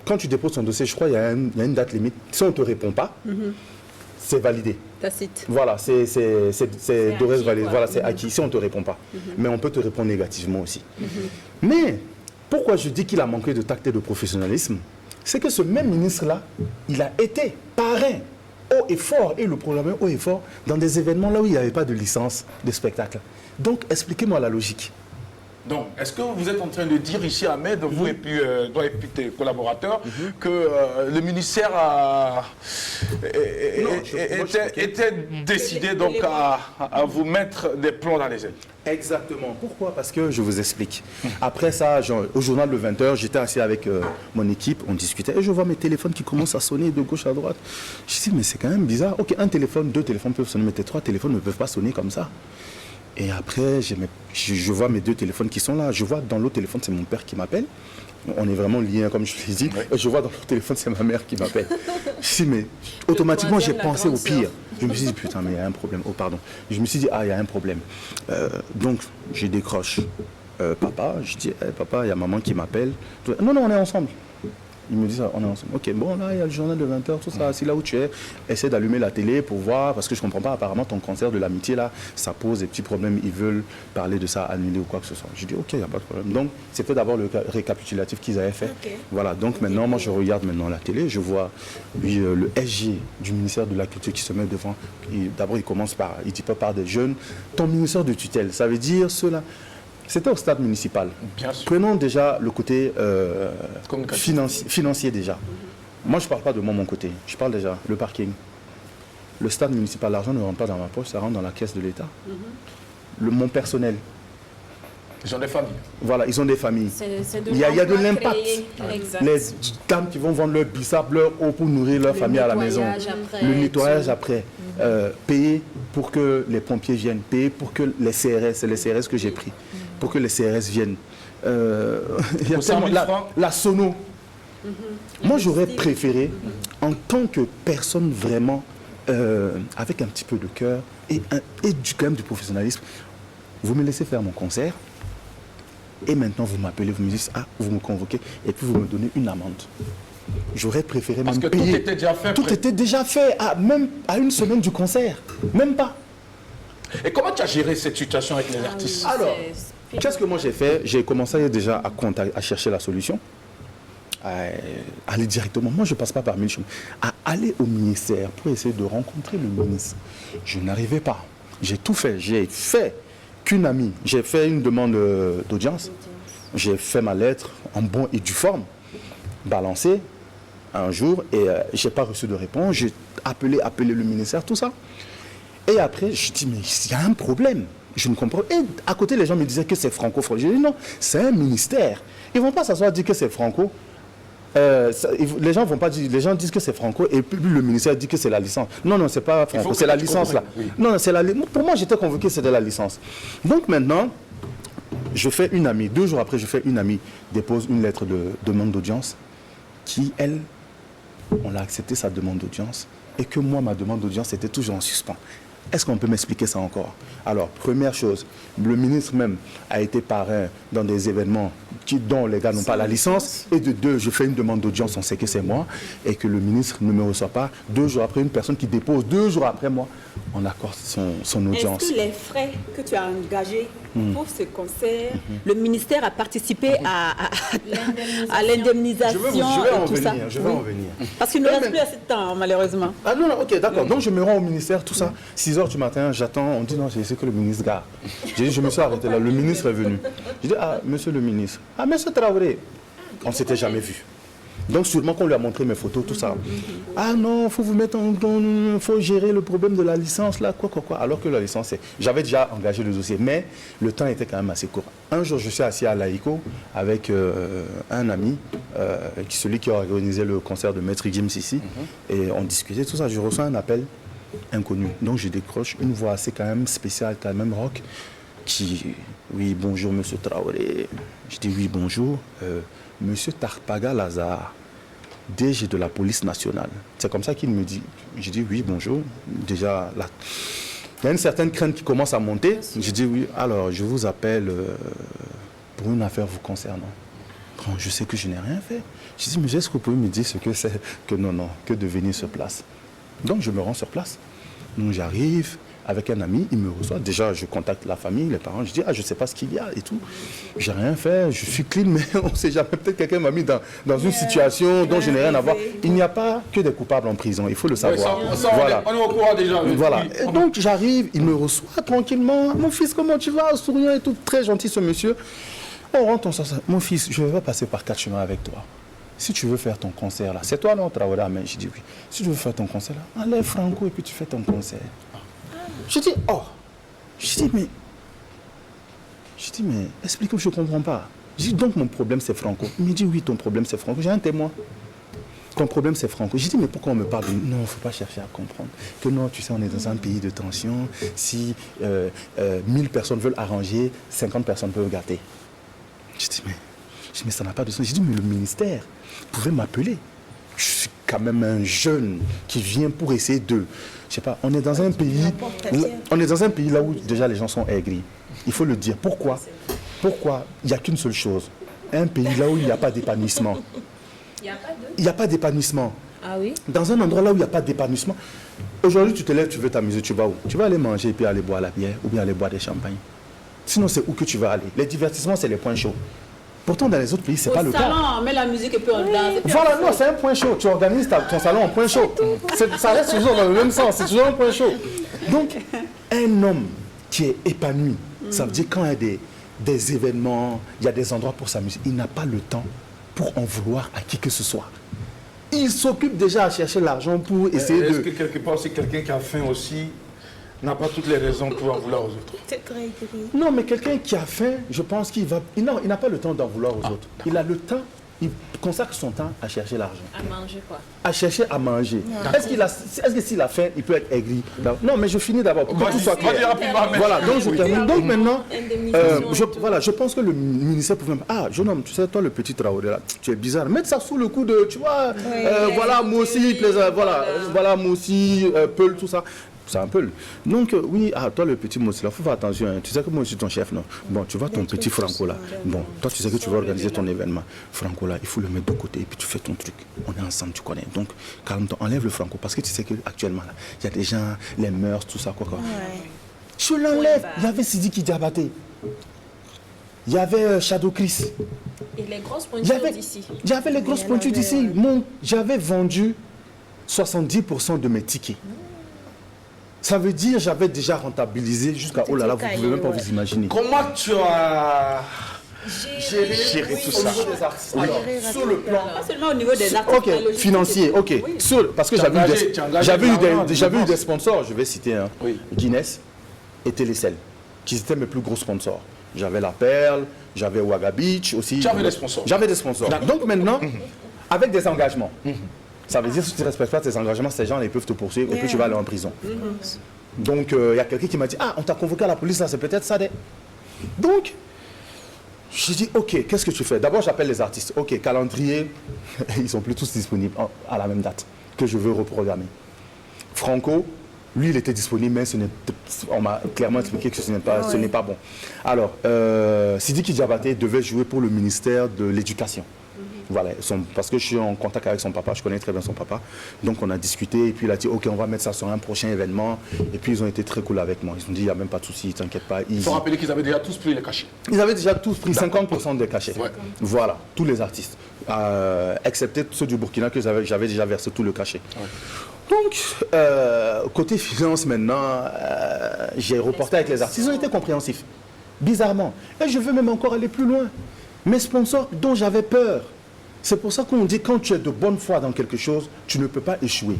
quand tu déposes ton dossier, je crois, il y a une date limite. Si on ne te répond pas, c'est validé. Tacite. Voilà, c'est de reste acquis, validé. quoi. Voilà, c'est acquis si on ne te répond pas. Mais on peut te répondre négativement aussi. Mais pourquoi je dis qu'il a manqué de tact et de professionnalisme? C'est que ce même ministre-là, il a été parrain haut et fort, et le programme haut et fort, dans des événements là où il n'y avait pas de licence de spectacle. Donc, expliquez-moi la logique. Donc, est-ce que vous êtes en train de dire ici, Ahmed, vous et puis tes collaborateurs, que le ministère était décidé donc à vous mettre des plombs dans les ailes? Exactement. Pourquoi? Parce que je vous explique. Après ça, au journal de 20h, j'étais assis avec mon équipe, on discutait, et je vois mes téléphones qui commencent à sonner de gauche à droite. Je me dis, mais c'est quand même bizarre. Ok, un téléphone, 2 téléphones peuvent sonner, mais tes 3 téléphones ne peuvent pas sonner comme ça. Et après, je vois mes 2 téléphones qui sont là. Je vois dans l'autre téléphone, c'est mon père qui m'appelle. On est vraiment liés, comme je l'ai dit. Oui. Et je vois dans l'autre téléphone, c'est ma mère qui m'appelle. Je me dis, mais automatiquement, j'ai pensé au pire. Je me suis dit, putain, mais il y a un problème. Oh, pardon. Je me suis dit, ah, il y a un problème. Donc, je décroche. Papa, je dis, hey, papa, il y a maman qui m'appelle. Non, on est ensemble. Il me dit ça, on est ensemble. Ok, bon, là, il y a le journal de 20h, tout ça. C'est là où tu es. Essaie d'allumer la télé pour voir, parce que je ne comprends pas, apparemment, ton concert de l'amitié, là, ça pose des petits problèmes. Ils veulent parler de ça, annuler ou quoi que ce soit. Je dis, ok, il n'y a pas de problème. Donc, c'était d'abord le récapitulatif qu'ils avaient fait. Okay. Voilà, donc maintenant, moi, je regarde maintenant la télé, je vois le SG du ministère de la Culture qui se met devant. D'abord, il dit pas par des jeunes. Ton ministère de tutelle, ça veut dire cela. C'était au stade municipal. Bien sûr. Prenons déjà le côté financier déjà. Moi, je ne parle pas de mon côté. Je parle déjà le parking. Le stade municipal, l'argent ne rentre pas dans ma poche, ça rentre dans la caisse de l'État. Mon personnel. Ils ont des familles. Voilà, ils ont des familles. Il y a de l'impact. Les dames qui vont vendre leur bissap, leur eau pour nourrir leur famille à la maison. Le nettoyage après. Payer pour que les pompiers viennent. Payer pour que les CRS, c'est les CRS que j'ai pris. Pour que les CRS viennent. Il y a tellement, la sono. Moi, j'aurais préféré, en tant que personne vraiment avec un petit peu de cœur et quand même du professionnalisme, vous me laissez faire mon concert et maintenant vous m'appelez, vous me dites, ah, vous me convoquez et puis vous me donnez une amende. J'aurais préféré même payer. Parce que tout était déjà fait. Tout était déjà fait, même à une semaine du concert. Même pas. Et comment tu as géré cette situation avec les artistes? Alors, qu'est-ce que moi j'ai fait? J'ai commencé déjà à chercher la solution. À aller directement. Moi, je ne passe pas par mille chemins. À aller au ministère pour essayer de rencontrer le ministre. Je n'arrivais pas. J'ai tout fait. J'ai fait qu'une amie. J'ai fait une demande d'audience. J'ai fait ma lettre en bon et due forme, balancée un jour, et je n'ai pas reçu de réponse. J'ai appelé le ministère, tout ça. Et après, je dis, mais il y a un problème. Je ne comprends pas. Et à côté, les gens me disaient que c'est franco-français. J'ai dit, non, c'est un ministère. Ils ne vont pas s'asseoir dire que c'est franco. Les gens vont pas dire, les gens disent que c'est franco et puis le ministère dit que c'est la licence. Non, c'est pas franco, c'est la licence là. Oui. Non, c'est pour moi, j'étais convoqué, c'était la licence. Donc maintenant, je fais une amie. 2 jours après, je fais une amie dépose une lettre de demande d'audience qui, elle, on a accepté sa demande d'audience et que moi, ma demande d'audience était toujours en suspens. Est-ce qu'on peut m'expliquer ça encore? Alors, première chose, le ministre même a été parrain dans des événements dont les gars n'ont pas la licence. Et de 2, je fais une demande d'audience, on sait que c'est moi, et que le ministre ne me reçoit pas. 2 jours après, une personne qui dépose 2 jours après moi, on accorde son audience. Est-ce que les frais que tu as engagés pour ce concert, le ministère a participé à l'indemnisation? Je vais en venir. Parce qu'il ne reste plus assez de temps, malheureusement. Ah non, ok, d'accord. Donc je me rends au ministère, tout ça. 6h du matin, j'attends. On dit non, c'est que le ministre gare. J'ai dit, je me suis arrêté là. Le ministre est venu. J'ai dit, ah, monsieur le ministre. Ah, monsieur Traoré. On ne s'était jamais vu. Donc sûrement qu'on lui a montré mes photos, tout ça. Ah non, il faut vous mettre faut gérer le problème de la licence, là, quoi. Alors que la licence, j'avais déjà engagé le dossier, mais le temps était quand même assez court. Un jour, je suis assis à l'AICO avec un ami, celui qui a organisé le concert de Maître Gims ici, et on discutait, tout ça. Je reçois un appel inconnu. Donc je décroche une voix assez quand même spéciale, quand même rock, qui, oui, bonjour, monsieur Traoré. Je dis, oui, bonjour. Monsieur Tarpaga Lazare, DG de la police nationale. C'est comme ça qu'il me dit. Je dis oui, bonjour. Déjà, là, il y a une certaine crainte qui commence à monter. Je dis oui, alors je vous appelle pour une affaire vous concernant. Bon, je sais que je n'ai rien fait. Je dis, mais est-ce que vous pouvez me dire ce que c'est? Que non, que de venir sur place. Donc je me rends sur place. Donc j'arrive avec un ami, il me reçoit. Déjà, je contacte la famille, les parents. Je dis, ah, je ne sais pas ce qu'il y a et tout. J'ai rien fait, je suis clean, mais on ne sait jamais. Peut-être quelqu'un m'a mis dans une situation dont je n'ai rien à voir. Il n'y a pas que des coupables en prison, il faut le savoir. Voilà. On est au courant déjà. Voilà. Et donc, j'arrive, il me reçoit tranquillement. Mon fils, comment tu vas? Souriant et tout. Très gentil, ce monsieur. On rentre, on s'assoit. Mon fils, je vais passer par 4 chemins avec toi. Si tu veux faire ton concert là, c'est toi non, Traoré? Mais je dis oui. Si tu veux faire ton concert là, enlève Franco et puis tu fais ton concert. Je dis, oh. Je dis, mais explique-moi, je ne comprends pas. Je dis, donc mon problème c'est Franco. Il me dit, oui, ton problème c'est Franco. J'ai un témoin. Ton problème c'est Franco. Je dis, mais pourquoi on me parle de... Non, il ne faut pas chercher à comprendre. Que non, tu sais, on est dans un pays de tension. Si 1000 personnes veulent arranger, 50 personnes peuvent gâter. Je dis, mais ça n'a pas de sens. Je dis, mais le ministère pouvait m'appeler. Je suis quand même un jeune qui vient pour essayer de... Je sais pas, on est dans un pays... On est dans un pays là où déjà les gens sont aigris. Il faut le dire. Pourquoi? Pourquoi? Il n'y a qu'une seule chose. Un pays là où il n'y a pas d'épanouissement. Il n'y a pas d'épanouissement. Ah oui? Dans un endroit là où il n'y a pas d'épanouissement, aujourd'hui tu te lèves, tu veux t'amuser, tu vas où? Tu vas aller manger et puis aller boire la bière ou bien aller boire des champagnes. Sinon c'est où que tu vas aller? Les divertissements c'est les points chauds. Pourtant dans les autres pays c'est pas le cas. Au salon, on met la musique et puis on danse. Voilà, non, c'est un point chaud. Tu organises ton salon en point chaud. Ça reste toujours dans le même sens, c'est toujours un point chaud. Donc un homme qui est épanoui, ça veut dire quand il y a des événements, il y a des endroits pour s'amuser, il n'a pas le temps pour en vouloir à qui que ce soit. Il s'occupe déjà à chercher l'argent pour essayer de... Est-ce que quelque part, c'est quelqu'un qui a faim aussi, n'a pas toutes les raisons pour en vouloir aux autres? C'est très gris. Non, mais quelqu'un qui a faim, je pense qu'il va... Non, il n'a pas le temps d'en vouloir aux autres. Il a le temps, il consacre son temps à chercher l'argent. À manger quoi? À chercher à manger. Est-ce que s'il a faim, il peut être aigri? Non, mais je finis d'abord pour que tout soit clair. Voilà, donc je termine. Donc maintenant, je pense que le ministère pouvait... Ah, jeune homme, tu sais, toi le petit Traoré là, tu es bizarre. Mettre ça sous le coup de, tu vois, voilà, moi aussi, voilà, moi aussi, Peul, tout ça. C'est un peu. Donc, oui, toi le petit Moussi, il faut faire attention. Hein. Tu sais que moi, je suis ton chef, non? Bon, tu vois ton petit Franco là. Bon, toi, tu sais que tu vas organiser ton événement. Franco là, il faut le mettre de côté et puis tu fais ton truc. On est ensemble, tu connais. Donc, calme-toi, enlève le Franco parce que tu sais qu'actuellement, là, il y a des gens, les mœurs, tout ça, quoi. Je l'enlève. Il y avait Sidiki Diabaté. Il y avait Shadow Chris. Et les grosses pointures d'ici. Il y avait les grosses pointures d'ici. J'avais vendu 70% de mes tickets. Ça veut dire j'avais déjà rentabilisé jusqu'à... Oh là là, vous ne pouvez même pas vous imaginer. Comment tu as géré tout ça? Alors, sur le plan... Pas seulement au niveau des artistes. Ok, financier, ok. Parce que j'avais eu des sponsors, je vais citer un. Guinness et Télécel, qui étaient mes plus gros sponsors. J'avais La Perle, j'avais Ouaga Beach aussi. J'avais des sponsors. J'avais des sponsors. Donc maintenant, avec des engagements. Ça veut dire que si tu ne respectes pas tes engagements, ces gens ils peuvent te poursuivre et puis tu vas aller en prison. Donc il y a quelqu'un qui m'a dit, ah, on t'a convoqué à la police, là, c'est peut-être ça. Donc, je dis, ok, qu'est-ce que tu fais? D'abord, j'appelle les artistes. Ok, calendrier, ils sont plus tous disponibles à la même date que je veux reprogrammer. Franco, lui, il était disponible, mais on m'a clairement expliqué que ce n'est pas bon. Alors, Sidiki Diabaté devait jouer pour le ministère de l'Éducation. Voilà, parce que je suis en contact avec son papa, je connais très bien son papa. Donc on a discuté et puis il a dit ok, on va mettre ça sur un prochain événement. Et puis ils ont été très cool avec moi. Ils ont dit il n'y a même pas de souci, t'inquiète pas. Il faut rappeler qu'ils avaient déjà tous pris les cachets. Ils avaient déjà tous pris 50% des cachets. Ouais. Voilà, tous les artistes. Excepté ceux du Burkina que j'avais déjà versé tout le cachet. Ouais. Donc, côté finance maintenant, j'ai reporté avec les artistes. Ils ont été compréhensifs, bizarrement. Et je veux même encore aller plus loin. Mes sponsors dont j'avais peur. C'est pour ça qu'on dit quand tu es de bonne foi dans quelque chose, tu ne peux pas échouer.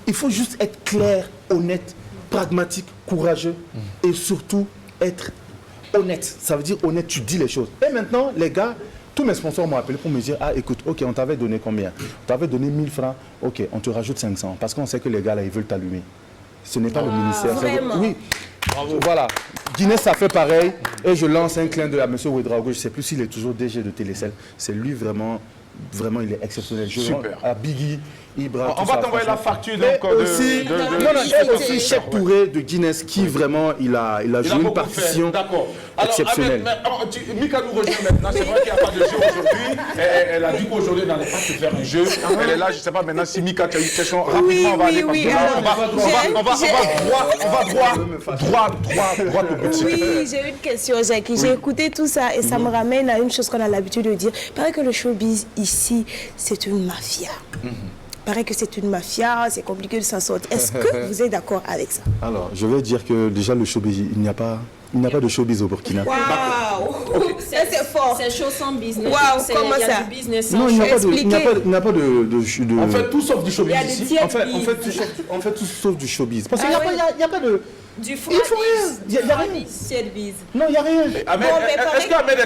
Il faut juste être clair, honnête, pragmatique, courageux et surtout être honnête. Ça veut dire honnête, tu dis les choses. Et maintenant, les gars, tous mes sponsors m'ont appelé pour me dire, ah écoute, ok, on t'avait donné combien? On t'avait donné 1000 francs, ok, on te rajoute 500 parce qu'on sait que les gars là, ils veulent t'allumer. Ce n'est pas le ministère. Vraiment? Oui. Bravo. Voilà. Guinness, ça fait pareil. Et je lance un clin d'œil à M. Ouedraogo. Je ne sais plus s'il est toujours DG de Télécel. C'est lui vraiment... Vraiment, il est exceptionnel. Super. À Biggie, Ibra, on va t'envoyer la facture donc aussi Cheikh Touré de Guinness qui vraiment il a joué une partition exceptionnelle. Mika nous rejoint maintenant. C'est vrai qu'il n'y a pas de jeu aujourd'hui. Elle a dit qu'aujourd'hui, elle n'allait pas se faire un jeu. Elle est là, je ne sais pas maintenant si Mika tu as une question. Rapidement, on va aller. On va droit au but. Oui, j'ai une question, Jackie. J'ai écouté tout ça et ça me ramène à une chose qu'on a l'habitude de dire. Il paraît que le showbiz ici, c'est une mafia. paraît que c'est une mafia, c'est compliqué de s'en sortir. Est-ce que vous êtes d'accord avec ça? Alors, je vais dire que déjà le showbiz, il n'y a pas de showbiz au Burkina. Waouh, c'est fort. C'est chaud sans business. Waouh, C'est- comment il y a ça? du business sans Non, il n'y a show. pas de... On fait tout sauf du Il showbiz y a du ici. tiers En fait, tout sauf du showbiz. Parce qu'il n'y Ah a pas de... Du Il faut rien. Il y a rien. Service. Non, il n'y a rien. Ahmed, Bon, mais pareil- est-ce qu'Ahmed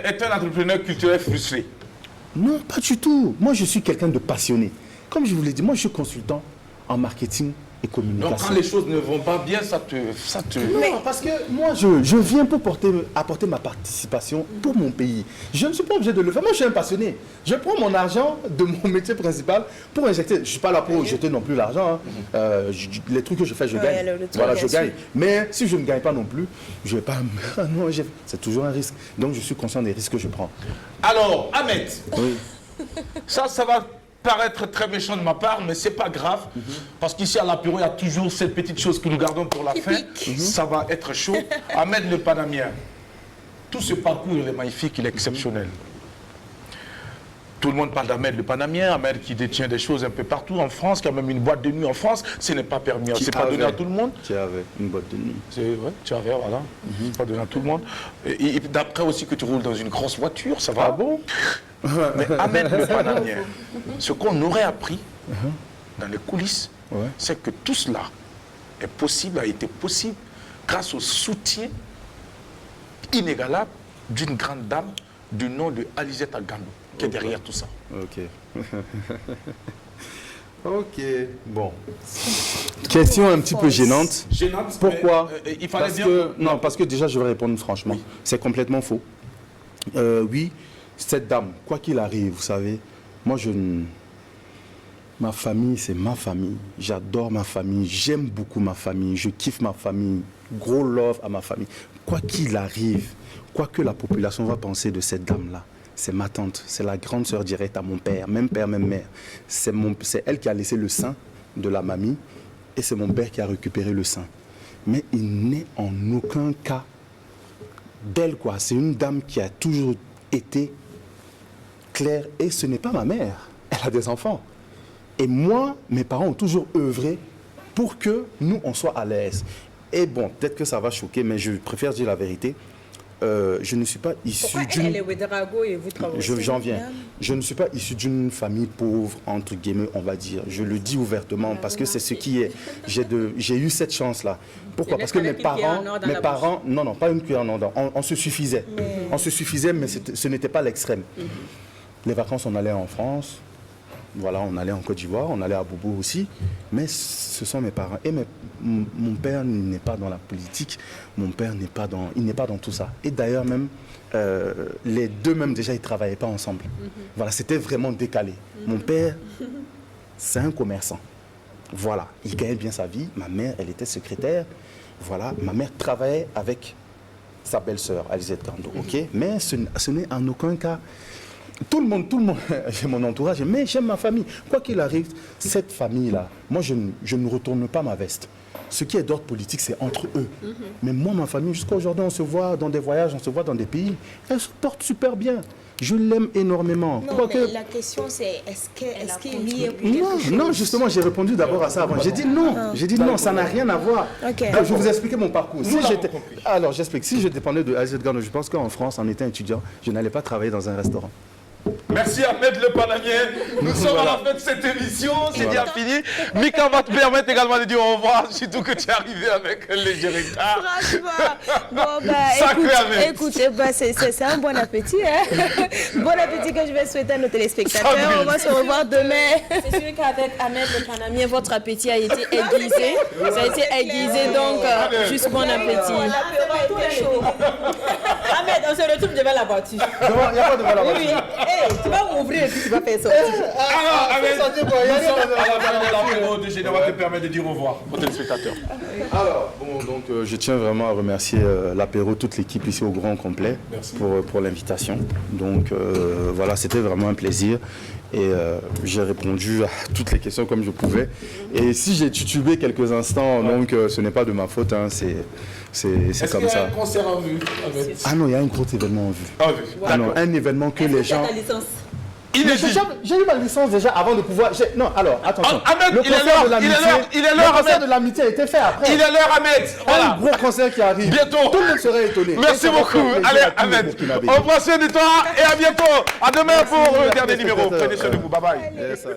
est un entrepreneur culturel frustré? Non, pas du tout. Moi, je suis quelqu'un de passionné. Comme je vous l'ai dit, moi, je suis consultant en marketing et Donc communication. quand les choses ne vont pas bien, ça te... Non, parce que moi, je viens pour apporter ma participation pour mon pays. Je ne suis pas obligé de le faire. Moi, je suis un passionné. Je prends mon argent de mon métier principal pour injecter. Je ne suis pas là pour jeter non plus l'argent. Hein. Les trucs que je fais, je gagne. le truc, Voilà, bien je sûr. gagne. Mais si je ne gagne pas non plus, je ne vais pas... Non, c'est toujours un risque. Donc, je suis conscient des risques que je prends. Alors, Ahmed, Oui. ça va paraître très méchant de ma part, mais c'est pas grave, parce qu'ici à l'apéro, il y a toujours cette petite chose que nous gardons pour la fin. Ça va être chaud. Ahmed le Panamien, tout ce parcours, il est magnifique, il est exceptionnel. Tout le monde parle d'Ahmed le Panamien, Ahmed qui détient des choses un peu partout en France, qui a même une boîte de nuit en France. Ce n'est pas permis, c'est pas donné à tout le monde. Qui avait une boîte de nuit. C'est vrai, tu avais, voilà. Pas donné à tout le monde. Et d'après aussi que tu roules dans une grosse voiture, ça va. Ah bon? Mais Ahmed le Panamien, ce qu'on aurait appris dans les coulisses, Ouais. c'est que tout cela est possible, a été possible grâce au soutien inégalable d'une grande dame du nom de Alizette Gandou, qui est derrière tout ça. Ok. Ok. Bon. Question un petit peu gênante. Gênante, Pourquoi? mais, il fallait Parce bien... que, non, parce que déjà, je vais répondre franchement. Oui. C'est complètement faux. Oui, cette dame, quoi qu'il arrive, vous savez, moi, ma famille, c'est ma famille. J'adore ma famille. J'aime beaucoup ma famille. Je kiffe ma famille. Gros love à ma famille. Quoi qu'il arrive, quoi que la population va penser de cette dame-là, c'est ma tante. C'est la grande sœur directe à mon père, même mère. C'est elle qui a laissé le sein de la mamie et c'est mon père qui a récupéré le sein. Mais il n'est en aucun cas d'elle, quoi. C'est une dame qui a toujours été claire et ce n'est pas ma mère. Elle a des enfants. Et moi, mes parents ont toujours œuvré pour que nous, on soit à l'aise. Et bon, peut-être que ça va choquer, mais je préfère dire la vérité. Je ne suis pas issu Pourquoi elle d'une... est Ouedraogo et vous travaillez? J'en viens. Je ne suis pas issu d'une famille pauvre, entre guillemets, on va dire. Je le dis ouvertement parce que c'est ce qui est. J'ai eu cette chance-là. Pourquoi? Parce que mes parents, non, pas une cuillère en or. On se suffisait. On se suffisait, mais ce n'était pas l'extrême. Les vacances, on allait en France. Voilà, on allait en Côte d'Ivoire, on allait à Bobo aussi, mais ce sont mes parents. Et mon père n'est pas dans la politique, mon père n'est pas dans tout ça. Et d'ailleurs même, les deux même déjà, ils ne travaillaient pas ensemble. Voilà, c'était vraiment décalé. Mon père, c'est un commerçant. Voilà, il gagnait bien sa vie. Ma mère, elle était secrétaire. Voilà, ma mère travaillait avec sa belle-sœur, Alizette Gandou, ok? Mais ce n'est en aucun cas... Tout le monde, j'ai mon entourage, mais j'aime ma famille. Quoi qu'il arrive, cette famille-là, moi, je ne retourne pas ma veste. Ce qui est d'ordre politique, c'est entre eux. Mais moi, ma famille, jusqu'à aujourd'hui, on se voit dans des voyages, on se voit dans des pays. Elle se porte super bien. Je l'aime énormément. Non, mais la question, c'est est-ce qu'il y est pour quelque chose? Non, justement, j'ai répondu d'abord à ça avant. J'ai dit non. J'ai dit non, ça n'a rien à voir. Ok. Donc, je vais vous expliquer mon parcours. Alors, j'explique. Si je dépendais de Alizette Gandou, je pense qu'en France, en étant étudiant, je n'allais pas travailler dans un restaurant. Merci Ahmed le Panamien. Nous sommes à la fin de cette émission, c'est bien fini. Mika va te permettre également de dire au revoir, surtout que tu es arrivé avec un léger retard. Franchement, bon, Sacré Ahmed. écoutez, c'est un bon appétit. Hein? Bon appétit que je vais souhaiter à nos téléspectateurs. Salut. On va se revoir demain. C'est sûr qu'avec Ahmed le Panamien, votre appétit a été aiguisé. Ça a été aiguisé, donc juste bon appétit. Tout est chaud. Ahmed, on se retrouve devant la voiture. Il n'y a pas de valeur. Oui. Hey, tu vas m'ouvrir et puis tu vas faire sortir. Alors Ahmed, nous sommes à la fin de l'apéro de Général te permet de dire au revoir aux téléspectateurs. Alors, bon, donc je tiens vraiment à remercier l'apéro, toute l'équipe ici au grand complet pour l'invitation. Donc voilà, c'était vraiment un plaisir et j'ai répondu à toutes les questions comme je pouvais. Et si j'ai titubé quelques instants, donc ce n'est pas de ma faute, hein, c'est comme Est-ce qu'il y a ça. un concert en vue, Ahmed? Ah non, il y a un gros événement en vue. En vue. Ah non, un événement que les gens... Ta licence. inédit. J'ai eu ma licence déjà avant de pouvoir... Non, alors, attention. Ahmed, le il est concert de l'heure, l'amitié, il est l'heure, le concert Ahmed. de l'amitié a été fait après. Il est l'heure, Ahmed. Voilà. Un gros concert qui arrive. Bientôt. Tout le monde serait étonné. Merci beaucoup. Allez, Ahmed, on prend soin de toi et à bientôt. À demain pour le dernier numéro. Prenez soin de vous. Bye bye. Yes,